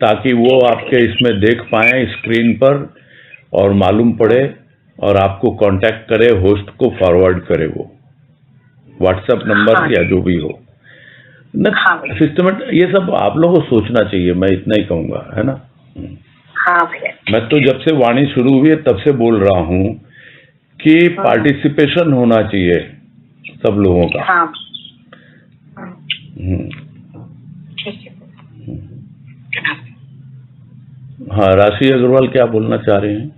ताकि वो आपके इसमें देख पाए स्क्रीन पर और मालूम पड़े और आपको कांटेक्ट करे, होस्ट को फॉरवर्ड करे, वो व्हाट्सएप नंबर या जो भी हो ना। सिस्टम ये सब आप लोगों को सोचना चाहिए, मैं इतना ही कहूंगा, है ना। हाँ भैया। मैं तो जब से वाणी शुरू हुई है तब से बोल रहा हूँ कि पार्टिसिपेशन होना चाहिए सब लोगों का। हाँ, राशि अग्रवाल क्या बोलना चाह रहे हैं?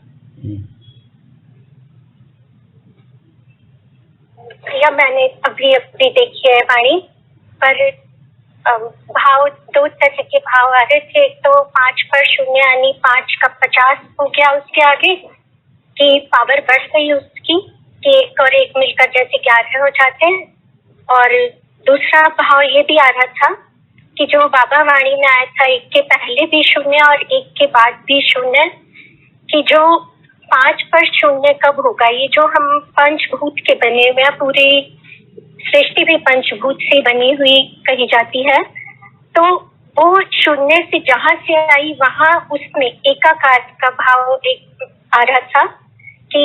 भैया मैंने अभी अपनी देखी है वाणी, पर भाव 2 तरह के भाव आ रहे थे। तो 5 पर शून्य यानी 5 का 50 हो गया उसके आगे कि पावर बढ़ गई उसकी, कि 1 और 1 मिलकर जैसे 11 हो जाते हैं। और दूसरा भाव ये भी आ रहा था कि जो बाबा वाणी में आया था, 1 के पहले भी शून्य और 1 के बाद भी शून्य, कि जो 5 पर शून्य कब होगा। ये जो हम पंचभूत के बने हुए हैं, पूरी सृष्टि भी पंचभूत से बनी हुई कही जाती है, तो वो शून्य से जहाँ से आई वहाँ उसमें एकाकार का भाव एक आ रहा था कि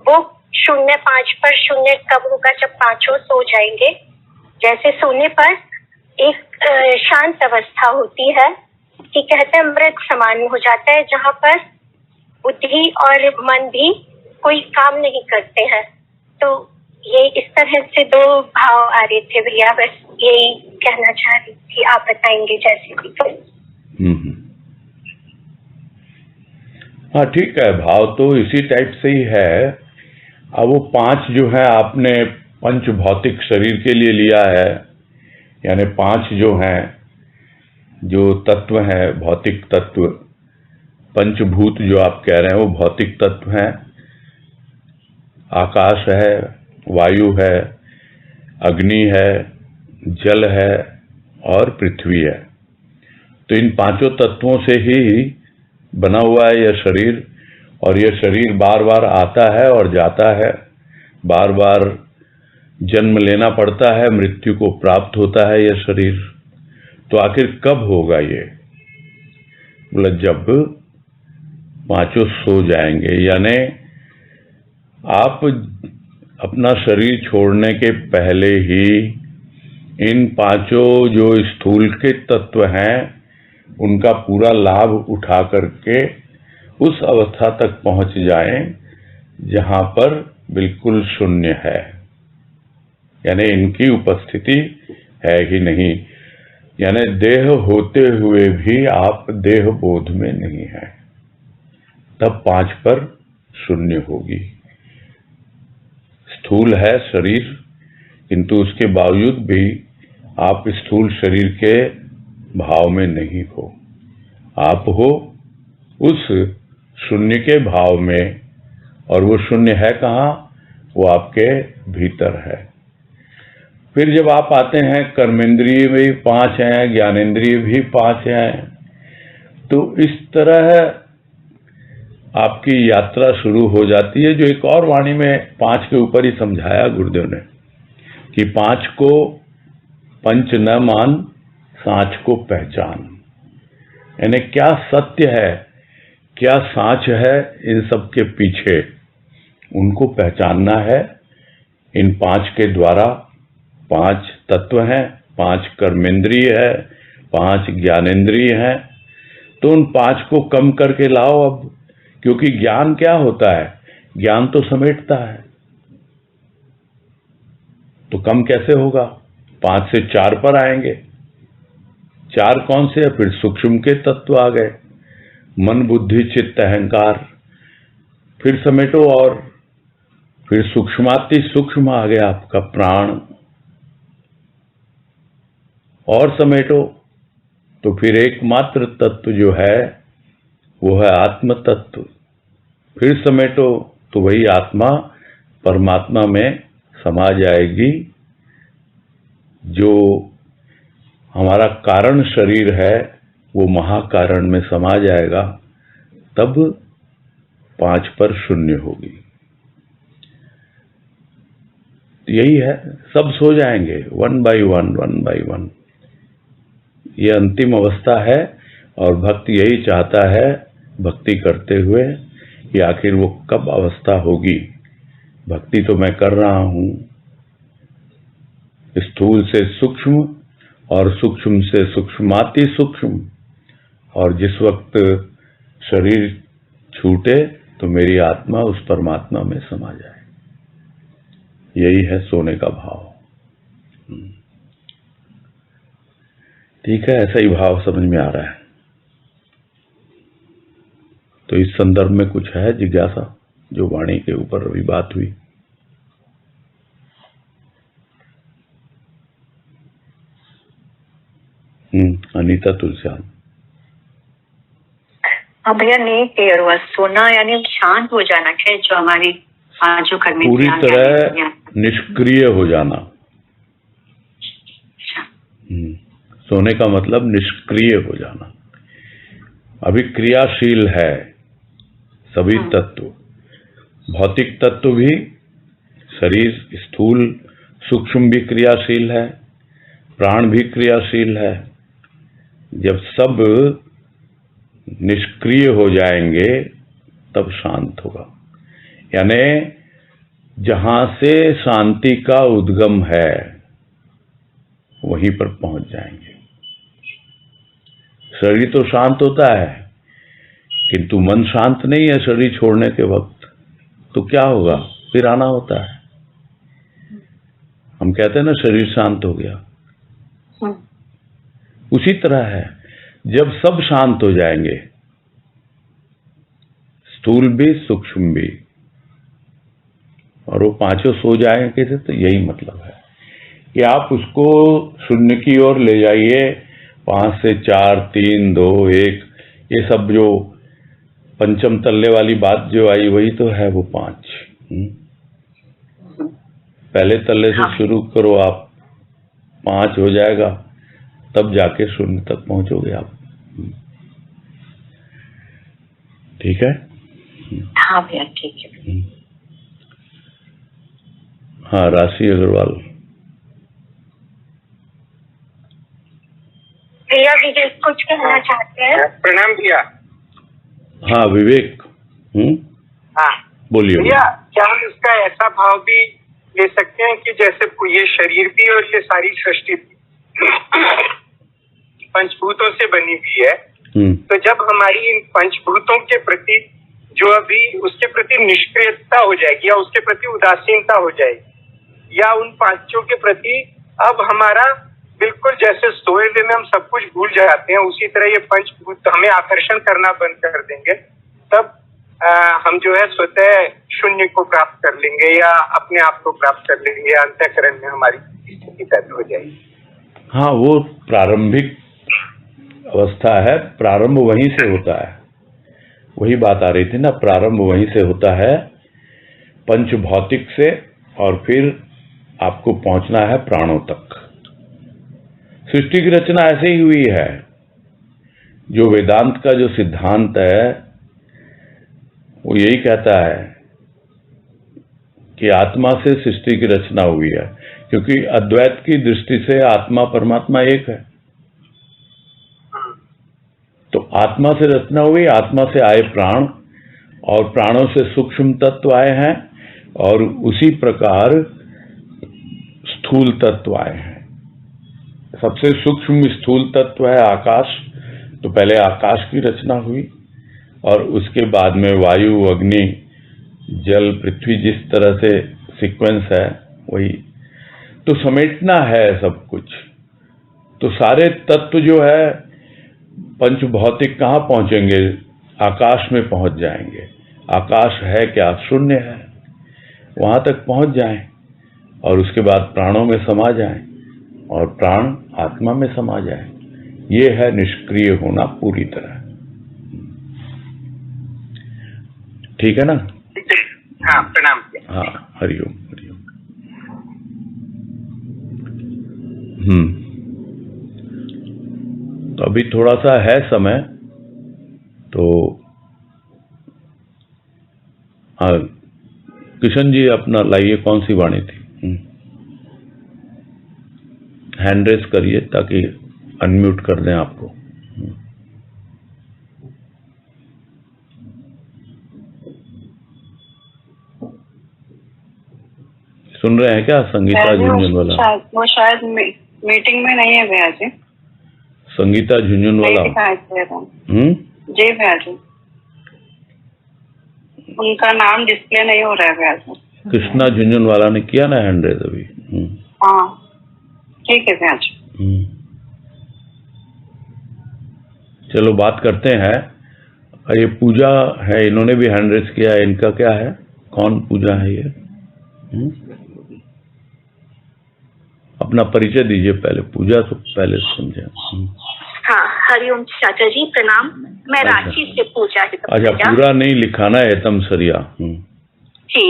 वो 0.5 पर शून्य कब होगा, जब पांचों सो जाएंगे। जैसे सोने पर एक शांत अवस्था होती है कि कहते हैं मृत समान हो जाता है, जहाँ पर बुद्धि और मन भी कोई काम नहीं करते हैं। तो ये इस तरह से दो भाव आ रहे थे भैया, बस यही कहना चाह रही थी, आप बताएंगे जैसे भी तो। हाँ ठीक है, भाव तो इसी टाइप से ही है। अब वो 5 जो है आपने पंच भौतिक शरीर के लिए लिया है, यानी 5 जो हैं, जो तत्व हैं, भौतिक तत्व, पंचभूत जो आप कह रहे हैं वो भौतिक तत्व हैं। आकाश है, वायु है, अग्नि है, जल है और पृथ्वी है। तो इन 5 तत्वों से ही बना हुआ है यह शरीर, और यह शरीर बार बार आता है और जाता है, बार बार जन्म लेना पड़ता है, मृत्यु को प्राप्त होता है यह शरीर। तो आखिर कब होगा ये? बोला जब 5 सो जाएंगे, यानी आप अपना शरीर छोड़ने के पहले ही इन 5 जो स्थूल के तत्व हैं उनका पूरा लाभ उठा करके उस अवस्था तक पहुंच जाएं जहां पर बिल्कुल शून्य है, यानी इनकी उपस्थिति है ही नहीं, यानी देह होते हुए भी आप देह बोध में नहीं हैं, तब 5 पर शून्य होगी। स्थूल है शरीर, किंतु उसके बावजूद भी आप स्थूल शरीर के भाव में नहीं हो, आप हो उस शून्य के भाव में। और वो शून्य है कहाँ? वो आपके भीतर है। फिर जब आप आते हैं, कर्मेंद्रिय भी 5 हैं, ज्ञानेंद्रिय भी 5 हैं, तो इस तरह आपकी यात्रा शुरू हो जाती है। जो एक और वाणी में 5 के ऊपर ही समझाया गुरुदेव ने कि 5 को पंच न मान, सांच को पहचान। यानी क्या सत्य है, क्या सांच है इन सब के पीछे, उनको पहचानना है। इन 5 के द्वारा 5 तत्व हैं, 5 कर्मेंद्रिय है, 5 ज्ञानेंद्रिय हैं। तो उन 5 को कम करके लाओ अब, क्योंकि ज्ञान क्या होता है? ज्ञान तो समेटता है, तो कम कैसे होगा? 5 से 4 पर आएंगे। 4 कौन से है? फिर सूक्ष्म के तत्व आ गए, मन बुद्धि चित्त अहंकार। फिर समेटो और फिर सूक्ष्माति सूक्ष्म आ गया आपका प्राण, और समेटो तो फिर एकमात्र तत्व जो है वो है आत्म तत्व। फिर समेटो तो वही आत्मा परमात्मा में समा जाएगी। जो हमारा कारण शरीर है वो महाकारण में समा जाएगा, तब 5 पर शून्य होगी। यही है, सब सो जाएंगे 1 by 1 ये अंतिम अवस्था है। और भक्त यही चाहता है भक्ति करते हुए कि आखिर वो कब अवस्था होगी। भक्ति तो मैं कर रहा हूं, स्थूल से सूक्ष्म और सूक्ष्म से सूक्ष्माति सूक्ष्म, और जिस वक्त शरीर छूटे तो मेरी आत्मा उस परमात्मा में समा जाए। यही है सोने का भाव। ठीक है, ऐसा ही भाव समझ में आ रहा है। तो इस संदर्भ में कुछ है जिज्ञासा, जो वाणी के ऊपर अभी बात हुई? अनीता तुलसियान। हाँ भैया, नहीं क्लियर हुआ। सोना यानी शांत हो जाना है, जो हमारी जो कर्मी पूरी तरह निष्क्रिय हो जाना। सोने का मतलब निष्क्रिय हो जाना। अभी क्रियाशील है सभी तत्व, भौतिक तत्व भी, शरीर स्थूल सूक्ष्म भी क्रियाशील है, प्राण भी क्रियाशील है, जब सब निष्क्रिय हो जाएंगे तब शांत होगा। यानी जहां से शांति का उद्गम है वहीं पर पहुंच जाएंगे। शरीर तो शांत होता है किंतु मन शांत नहीं है शरीर छोड़ने के वक्त, तो क्या होगा? फिर आना होता है। हम कहते हैं ना शरीर शांत हो गया, उसी तरह है। जब सब शांत हो जाएंगे, स्थूल भी सूक्ष्म भी, और वो पांचों सो जाएंगे, तो यही मतलब है कि आप उसको शून्य की ओर ले जाइए। 5 से 4, 3, 2, 1, ये सब जो पंचम तल्ले वाली बात जो आई वही तो है वो 5। पहले तल्ले से शुरू करो आप, 5 हो जाएगा, तब जाके शून्य तक पहुंचोगे आप। ठीक है? हाँ भैया ठीक है। हाँ, राशि अग्रवाल। भैया विवेक कुछ कहना चाहते हैं। प्रणाम भैया। हाँ विवेक, हाँ बोलिए भैया, क्या हम इसका ऐसा भाव भी ले सकते हैं कि जैसे ये शरीर भी और ये सारी सृष्टि पंचभूतों से बनी हुई है, तो जब हमारी इन पंचभूतों के प्रति जो अभी उसके प्रति निष्क्रियता हो जाएगी या उसके प्रति उदासीनता हो जाएगी, या उन पांचों के प्रति अब हमारा बिल्कुल जैसे सोए हुए में हम सब कुछ भूल जाते हैं, उसी तरह ये पंचभूत हमें आकर्षण करना बंद कर देंगे, तब हम जो है स्वतः शून्य को प्राप्त कर लेंगे या अपने आप को प्राप्त कर लेंगे, अंतःकरण में हमारी स्थिति पैदा हो जाएगी। हाँ, वो प्रारंभिक अवस्था है, प्रारंभ वहीं से होता है। वही बात आ रही थी ना, प्रारंभ वहीं से होता है, पंच भौतिक से, और फिर आपको पहुंचना है प्राणों तक। सृष्टि की रचना ऐसे ही हुई है। जो वेदांत का जो सिद्धांत है वो यही कहता है कि आत्मा से सृष्टि की रचना हुई है, क्योंकि अद्वैत की दृष्टि से आत्मा परमात्मा एक है। तो आत्मा से रचना हुई, आत्मा से आए प्राण, और प्राणों से सूक्ष्म तत्व आए हैं, और उसी प्रकार स्थूल तत्व आए हैं। सबसे सूक्ष्म स्थूल तत्व है आकाश। तो पहले आकाश की रचना हुई, और उसके बाद में वायु, अग्नि, जल, पृथ्वी, जिस तरह से सीक्वेंस है वही तो समेटना है सब कुछ। तो सारे तत्व जो है पंच भौतिक कहाँ पहुंचेंगे? आकाश में पहुंच जाएंगे। आकाश है क्या? शून्य है। वहां तक पहुंच जाएं, और उसके बाद प्राणों में समा जाएं, और प्राण आत्मा में समा जाए। ये है निष्क्रिय होना पूरी तरह। ठीक है ना? हाँ, प्रणाम। हाँ, हरिओम हरिओम। तो अभी थोड़ा सा है समय, तो हाँ, किशन जी अपना लाइए, कौन सी वाणी थी? हैंड रेस करिए ताकि अनम्यूट कर दें आपको। सुन रहे हैं क्या? संगीता झुंझुनवाला। वो शायद मीटिंग में नहीं है भैया जी। संगीता झुंझुनवाला। जी भैया जी, उनका नाम डिस्प्ले नहीं हो रहा है भैया जी। कृष्णा झुंझुनवाला ने किया ना हैंड रेस अभी। हाँ ठीक है भैया जी। चलो बात करते हैं। ये पूजा है, इन्होंने भी हैंड रेस किया है। इनका क्या है? कौन पूजा है ये? अपना परिचय दीजिए पहले। पूजा तो पहले समझे। हाँ, हरिओम चाचा जी, प्रणाम। मैं अच्छा। रांची से पूजा। अच्छा, पूरा नहीं लिखाना है, तम सरिया। जी।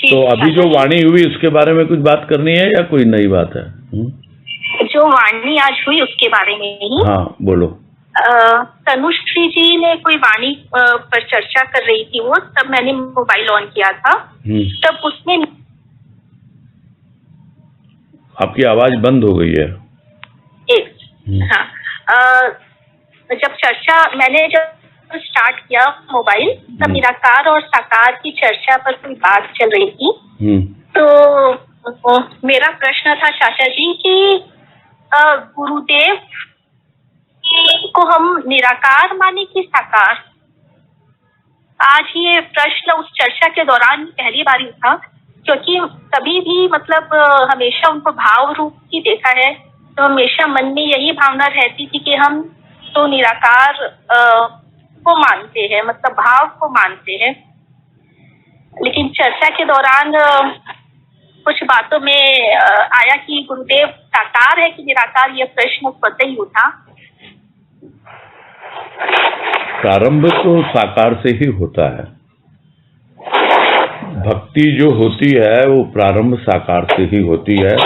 तो अभी जो वाणी हुई उसके बारे में कुछ बात करनी है या कोई नई बात है? जो वाणी आज हुई उसके बारे में ही। हाँ बोलो। तनुश्री जी ने कोई वाणी पर चर्चा कर रही थी, वो तब मैंने मोबाइल ऑन किया था, तब उसमें आपकी आवाज बंद हो गई है। एक हाँ, जब चर्चा मैंने जब स्टार्ट किया मोबाइल, तब निराकार और साकार की चर्चा पर कोई बात चल रही थी। तो मेरा प्रश्न था चाचा जी कि गुरुदेव को हम निराकार माने कि साकार? आज ये प्रश्न उस चर्चा के दौरान पहली बार उठा, क्योंकि कभी भी मतलब हमेशा उनको भाव रूप ही देखा है, तो हमेशा मन में यही भावना रहती थी कि हम तो निराकार को मानते हैं, मतलब भाव को मानते हैं। लेकिन चर्चा के दौरान कुछ बातों में आया कि गुरुदेव साकार है कि निराकार, यह प्रश्न स्वतः ही उठा। प्रारंभ तो साकार से ही होता है। भक्ति जो होती है वो प्रारंभ साकार से ही होती है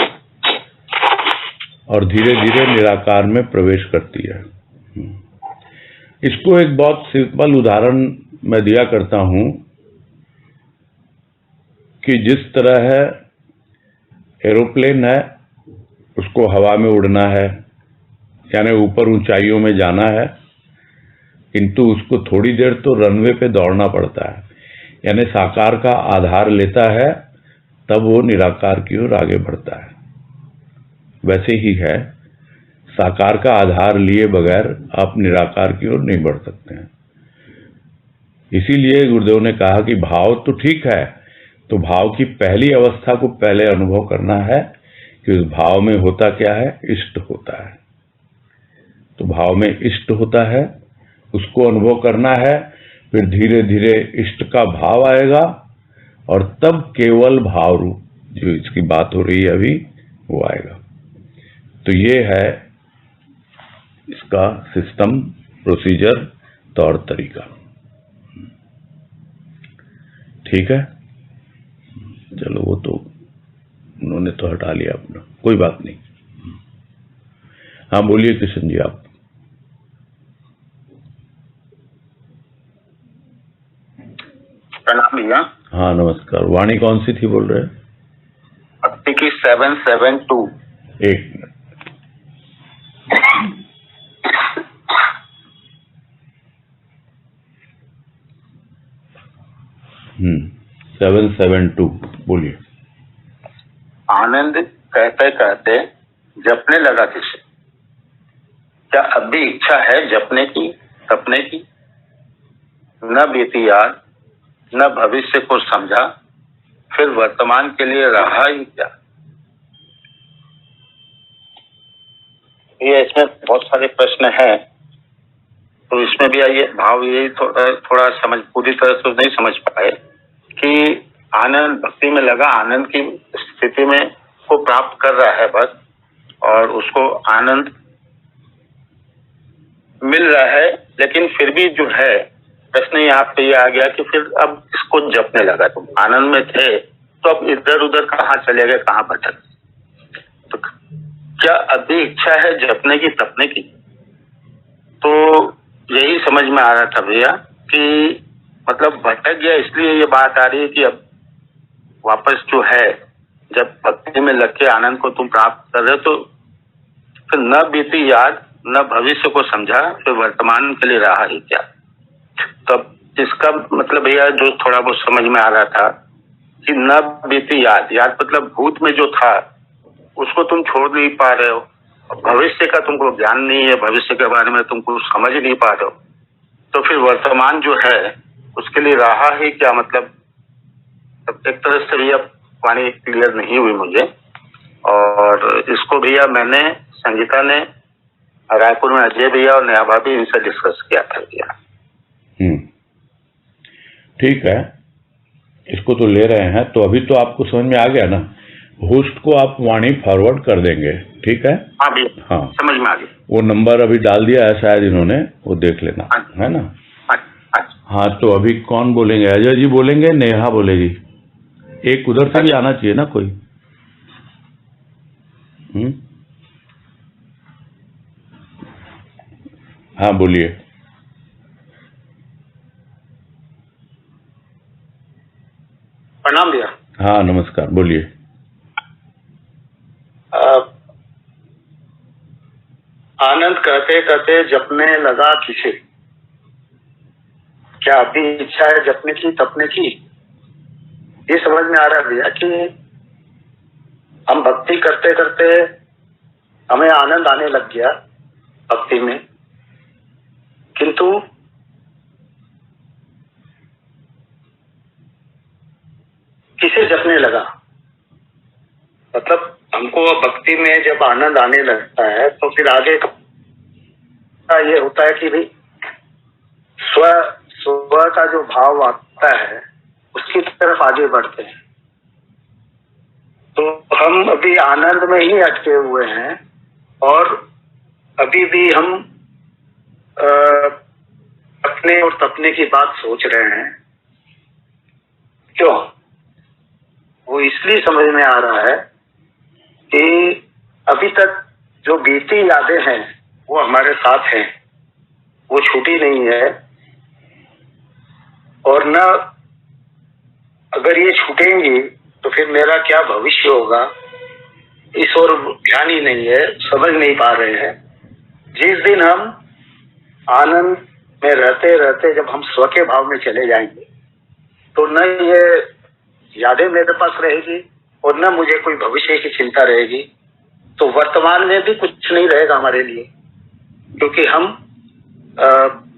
और धीरे धीरे निराकार में प्रवेश करती है। इसको एक बहुत सिंपल उदाहरण मैं दिया करता हूं कि जिस तरह है एरोप्लेन है, उसको हवा में उड़ना है, यानी ऊपर ऊंचाइयों में जाना है, किंतु उसको थोड़ी देर तो रनवे पे दौड़ना पड़ता है, यानी साकार का आधार लेता है, तब वो निराकार की ओर आगे बढ़ता है। वैसे ही है, साकार का आधार लिए बगैर आप निराकार की ओर नहीं बढ़ सकते हैं। इसीलिए गुरुदेव ने कहा कि भाव तो ठीक है, तो भाव की पहली अवस्था को पहले अनुभव करना है कि उस भाव में होता क्या है, इष्ट होता है। तो भाव में इष्ट होता है, उसको अनुभव करना है, फिर धीरे धीरे इष्ट का भाव आएगा और तब केवल भाव रूप जो इसकी बात हो रही है अभी वो आएगा। तो ये है इसका सिस्टम, प्रोसीजर, तौर तरीका। ठीक है, चलो वो तो उन्होंने तो हटा लिया अपना, कोई बात नहीं। हाँ बोलिए कृष्ण जी आप। प्रणाम भैया। हाँ नमस्कार। वाणी कौन सी थी बोल रहे? भक्ति की 772। एक मिनट। 772 बोलिए। आनंद कहते कहते जपने लगा किसे, क्या अब भी इच्छा है जपने की तपने की? न बीती याद न भविष्य को समझा, फिर वर्तमान के लिए रहा ही क्या? ये इसमें बहुत सारे प्रश्न हैं, तो इसमें भी ये भाव यही थोड़ा समझ पूरी तरह से नहीं समझ पाए कि आनंद भक्ति में लगा, आनंद की स्थिति में को प्राप्त कर रहा है बस, और उसको आनंद मिल रहा है, लेकिन फिर भी जो है प्रश्न यहाँ पे ये आ गया कि फिर अब इसको जपने लगा। तुम आनंद में थे तो अब इधर उधर कहाँ चले गए, कहाँ भटक? तो क्या अभी इच्छा है जपने की तपने की? तो यही समझ में आ रहा था भैया कि मतलब भटक गया, इसलिए ये बात आ रही है कि अब वापस जो है जब भक्ति में लग के आनंद को तुम प्राप्त कर रहे हो, तो फिर न बीती याद न भविष्य को समझा, फिर वर्तमान के लिए रहा ही क्या? तब इसका मतलब भैया जो थोड़ा बहुत समझ में आ रहा था कि न बीती याद, याद मतलब भूत में जो था उसको तुम छोड़ नहीं पा रहे हो, भविष्य का तुमको ज्ञान नहीं है, भविष्य के बारे में तुमको समझ नहीं पा रहे हो, तो फिर वर्तमान जो है उसके लिए रहा ही क्या? मतलब एक तरह से भैया वाणी क्लियर नहीं हुई मुझे, और इसको भैया मैंने संगीता ने रायपुर में अजय भैया और नया भाभी इनसे डिस्कस किया था भैया। ठीक है, इसको तो ले रहे हैं, तो अभी तो आपको समझ में आ गया ना। होस्ट को आप वाणी फॉरवर्ड कर देंगे, ठीक है? हाँ भैया, हाँ समझ में आ गया। वो नंबर अभी डाल दिया है शायद इन्होंने, वो देख लेना, है ना? हाँ, तो अभी कौन बोलेंगे? अजय जी बोलेंगे, नेहा बोलेगी? एक उधर से भी आना चाहिए ना कोई। हाँ बोलिए। प्रणाम भैया। हाँ नमस्कार, बोलिए। कहते कहते जपने लगा किसे? क्या अभी इच्छा है जपने की तपने की? ये समझ में आ रहा है भैया कि हम भक्ति करते करते हमें आनंद आने लग गया भक्ति में, किंतु किसे जपने लगा? मतलब हमको भक्ति में जब आनंद आने लगता है तो फिर आगे ये होता है कि भाई स्व का जो भाव आता है उसकी तरफ आगे बढ़ते हैं। तो हम अभी आनंद में ही अटके हुए हैं और अभी भी हम अपने और तपने की बात सोच रहे हैं। क्यों? वो इसलिए समझ में आ रहा है कि अभी तक जो बीती यादें हैं वो हमारे साथ हैं, वो छूटी नहीं है, और न अगर ये छूटेंगी तो फिर मेरा क्या भविष्य होगा, इस ओर ध्यान ही नहीं है, समझ नहीं पा रहे हैं। जिस दिन हम आनंद में रहते रहते जब हम स्व के भाव में चले जाएंगे तो न ये यादें मेरे पास रहेगी और न मुझे कोई भविष्य की चिंता रहेगी, तो वर्तमान में भी कुछ नहीं रहेगा हमारे लिए, क्योंकि हम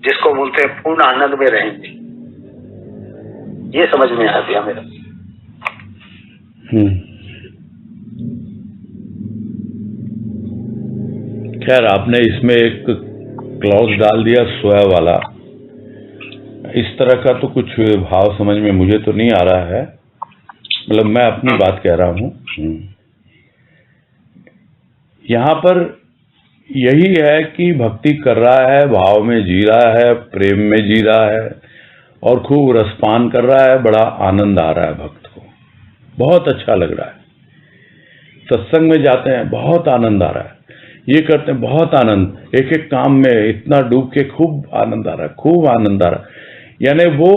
जिसको बोलते हैं पूर्ण आनंद में रहेंगे। ये समझ में आ गया मेरा। खैर, आपने इसमें एक क्लॉज डाल दिया स्व वाला। इस तरह का तो कुछ भाव समझ में मुझे तो नहीं आ रहा है, मतलब मैं अपनी बात कह रहा हूं। यहाँ पर यही है कि भक्ति कर रहा है, भाव में जी रहा है, प्रेम में जी रहा है और खूब रसपान कर रहा है, बड़ा आनंद आ रहा है भक्त को, बहुत अच्छा लग रहा है। सत्संग में जाते हैं, बहुत आनंद आ रहा है, ये करते हैं, बहुत आनंद, एक एक काम में इतना डूब के खूब आनंद आ रहा है, खूब आनंद आ रहा है। यानी वो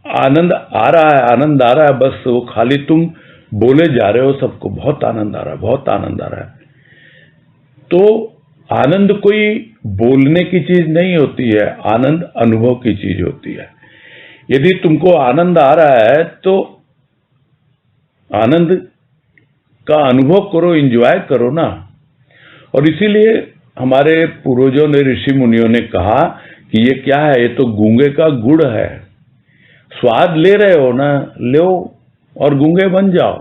आनंद आ रहा है, आनंद आ रहा है, बस वो खाली तुम बोले जा रहे हो सबको, बहुत आनंद आ रहा है, बहुत आनंद आ रहा है। तो आनंद कोई बोलने की चीज नहीं होती है, आनंद अनुभव की चीज होती है। यदि तुमको आनंद आ रहा है तो आनंद का अनुभव करो, एंजॉय करो ना। और इसीलिए हमारे पूर्वजों ने, ऋषि मुनियों ने कहा कि ये क्या है, ये तो गूंगे का गुड़ है। स्वाद ले रहे हो ना, लो और गूंगे बन जाओ।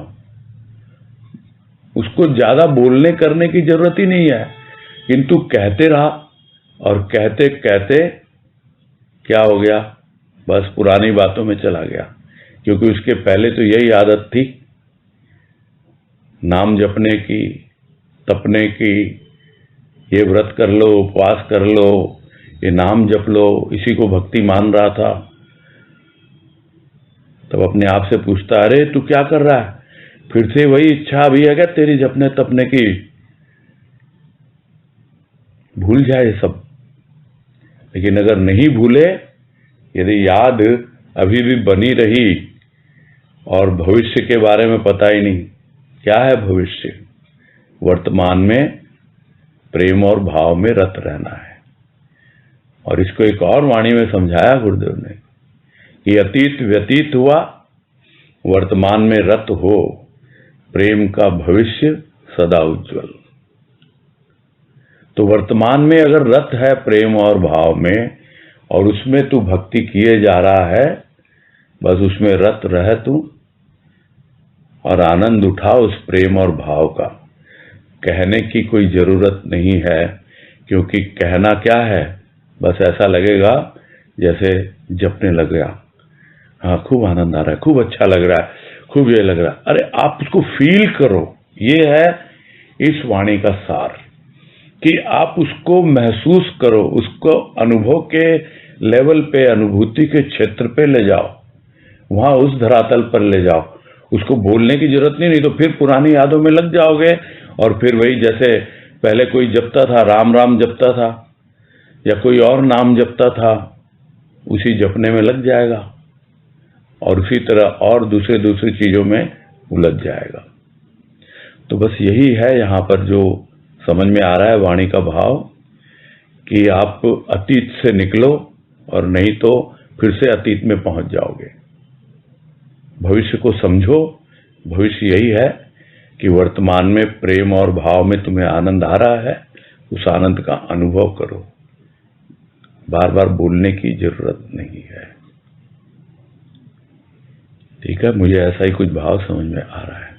उसको ज्यादा बोलने करने की जरूरत ही नहीं है, किंतु कहते रहा और कहते कहते क्या हो गया, बस पुरानी बातों में चला गया। क्योंकि उसके पहले तो यही आदत थी, नाम जपने की, तपने की, ये व्रत कर लो, उपवास कर लो, ये नाम जप लो, इसी को भक्ति मान रहा था। तब अपने आप से पूछता, अरे तू क्या कर रहा है, फिर से वही इच्छा भी है क्या तेरी जपने तपने की? भूल जाए सब। लेकिन अगर नहीं भूले, यदि याद अभी भी बनी रही और भविष्य के बारे में पता ही नहीं, क्या है भविष्य, वर्तमान में प्रेम और भाव में रत रहना है। और इसको एक और वाणी में समझाया गुरुदेव ने कि अतीत व्यतीत हुआ, वर्तमान में रत हो, प्रेम का भविष्य सदा उज्जवल। तो वर्तमान में अगर रत है प्रेम और भाव में और उसमें तू भक्ति किए जा रहा है, बस उसमें रत रह तू और आनंद उठा उस प्रेम और भाव का। कहने की कोई जरूरत नहीं है, क्योंकि कहना क्या है, बस ऐसा लगेगा जैसे जपने लग गया, हाँ खूब आनंद आ रहा है, खूब अच्छा लग रहा है, खूब ये लग रहा है। अरे आप उसको फील करो, ये है इस वाणी का सार, कि आप उसको महसूस करो, उसको अनुभव के लेवल पे, अनुभूति के क्षेत्र पे ले जाओ, वहां उस धरातल पर ले जाओ। उसको बोलने की जरूरत नहीं तो फिर पुरानी यादों में लग जाओगे और फिर वही जैसे पहले कोई जपता था, राम राम जपता था या कोई और नाम जपता था, उसी जपने में लग जाएगा और उसी तरह और दूसरी चीजों में उलझ जाएगा। तो बस यही है यहाँ पर जो समझ में आ रहा है वाणी का भाव, कि आप अतीत से निकलो और नहीं तो फिर से अतीत में पहुंच जाओगे। भविष्य को समझो। भविष्य यही है कि वर्तमान में प्रेम और भाव में तुम्हें आनंद आ रहा है, उस आनंद का अनुभव करो। बार बार बोलने की जरूरत नहीं है। ठीक है, मुझे ऐसा ही कुछ भाव समझ में आ रहा है।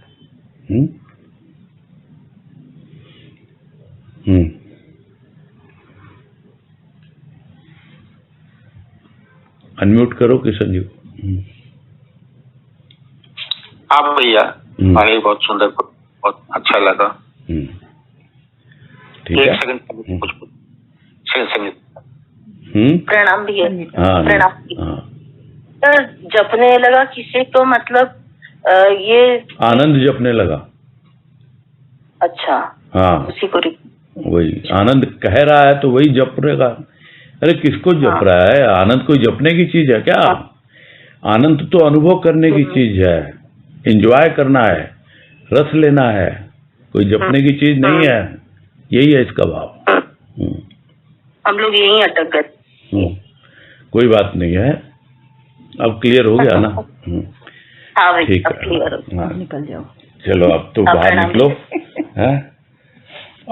अनम्यूट करो किशन जी को। आप भैया वाणी बहुत सुंदर, बहुत अच्छा लगा। ठीक है। एक सेकंड कुछ सेकंड। प्रणाम भैया। हाँ प्रणाम। हाँ। तो जपने लगा किसी को, मतलब ये आनंद जपने लगा। अच्छा। हाँ, उसी को वही आनंद कह रहा है तो वही जप रहेगा। अरे किसको जप रहा है? आनंद कोई जपने की चीज है क्या? आनंद तो अनुभव करने की चीज है, एंजॉय करना है, रस लेना है, कोई जपने की चीज नहीं है। यही है इसका भाव। हम लोग यहीं अटक गए। कोई बात नहीं है, अब क्लियर हो गया ना? हाँ भाई, ठीक अब क्लियर है। हाँ, निकल जाओ। चलो अब तो बाहर निकलो। हैं?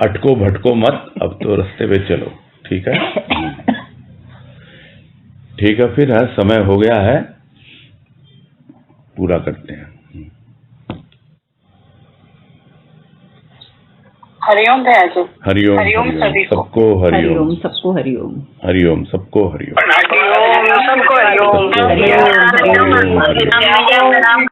अटको भटको मत, अब तो रास्ते पे चलो। ठीक है। ठीक है, फिर है समय हो गया है, पूरा करते हैं। हरिओम भैया जी। हरिओम। हरिओम सभी को। सबको हरिओम। हरिओम, सबको हरिओम। हरिओम, सबको हरिओम। हरिओम, सबको हरिओम। सबको हरिओम। हरिओम।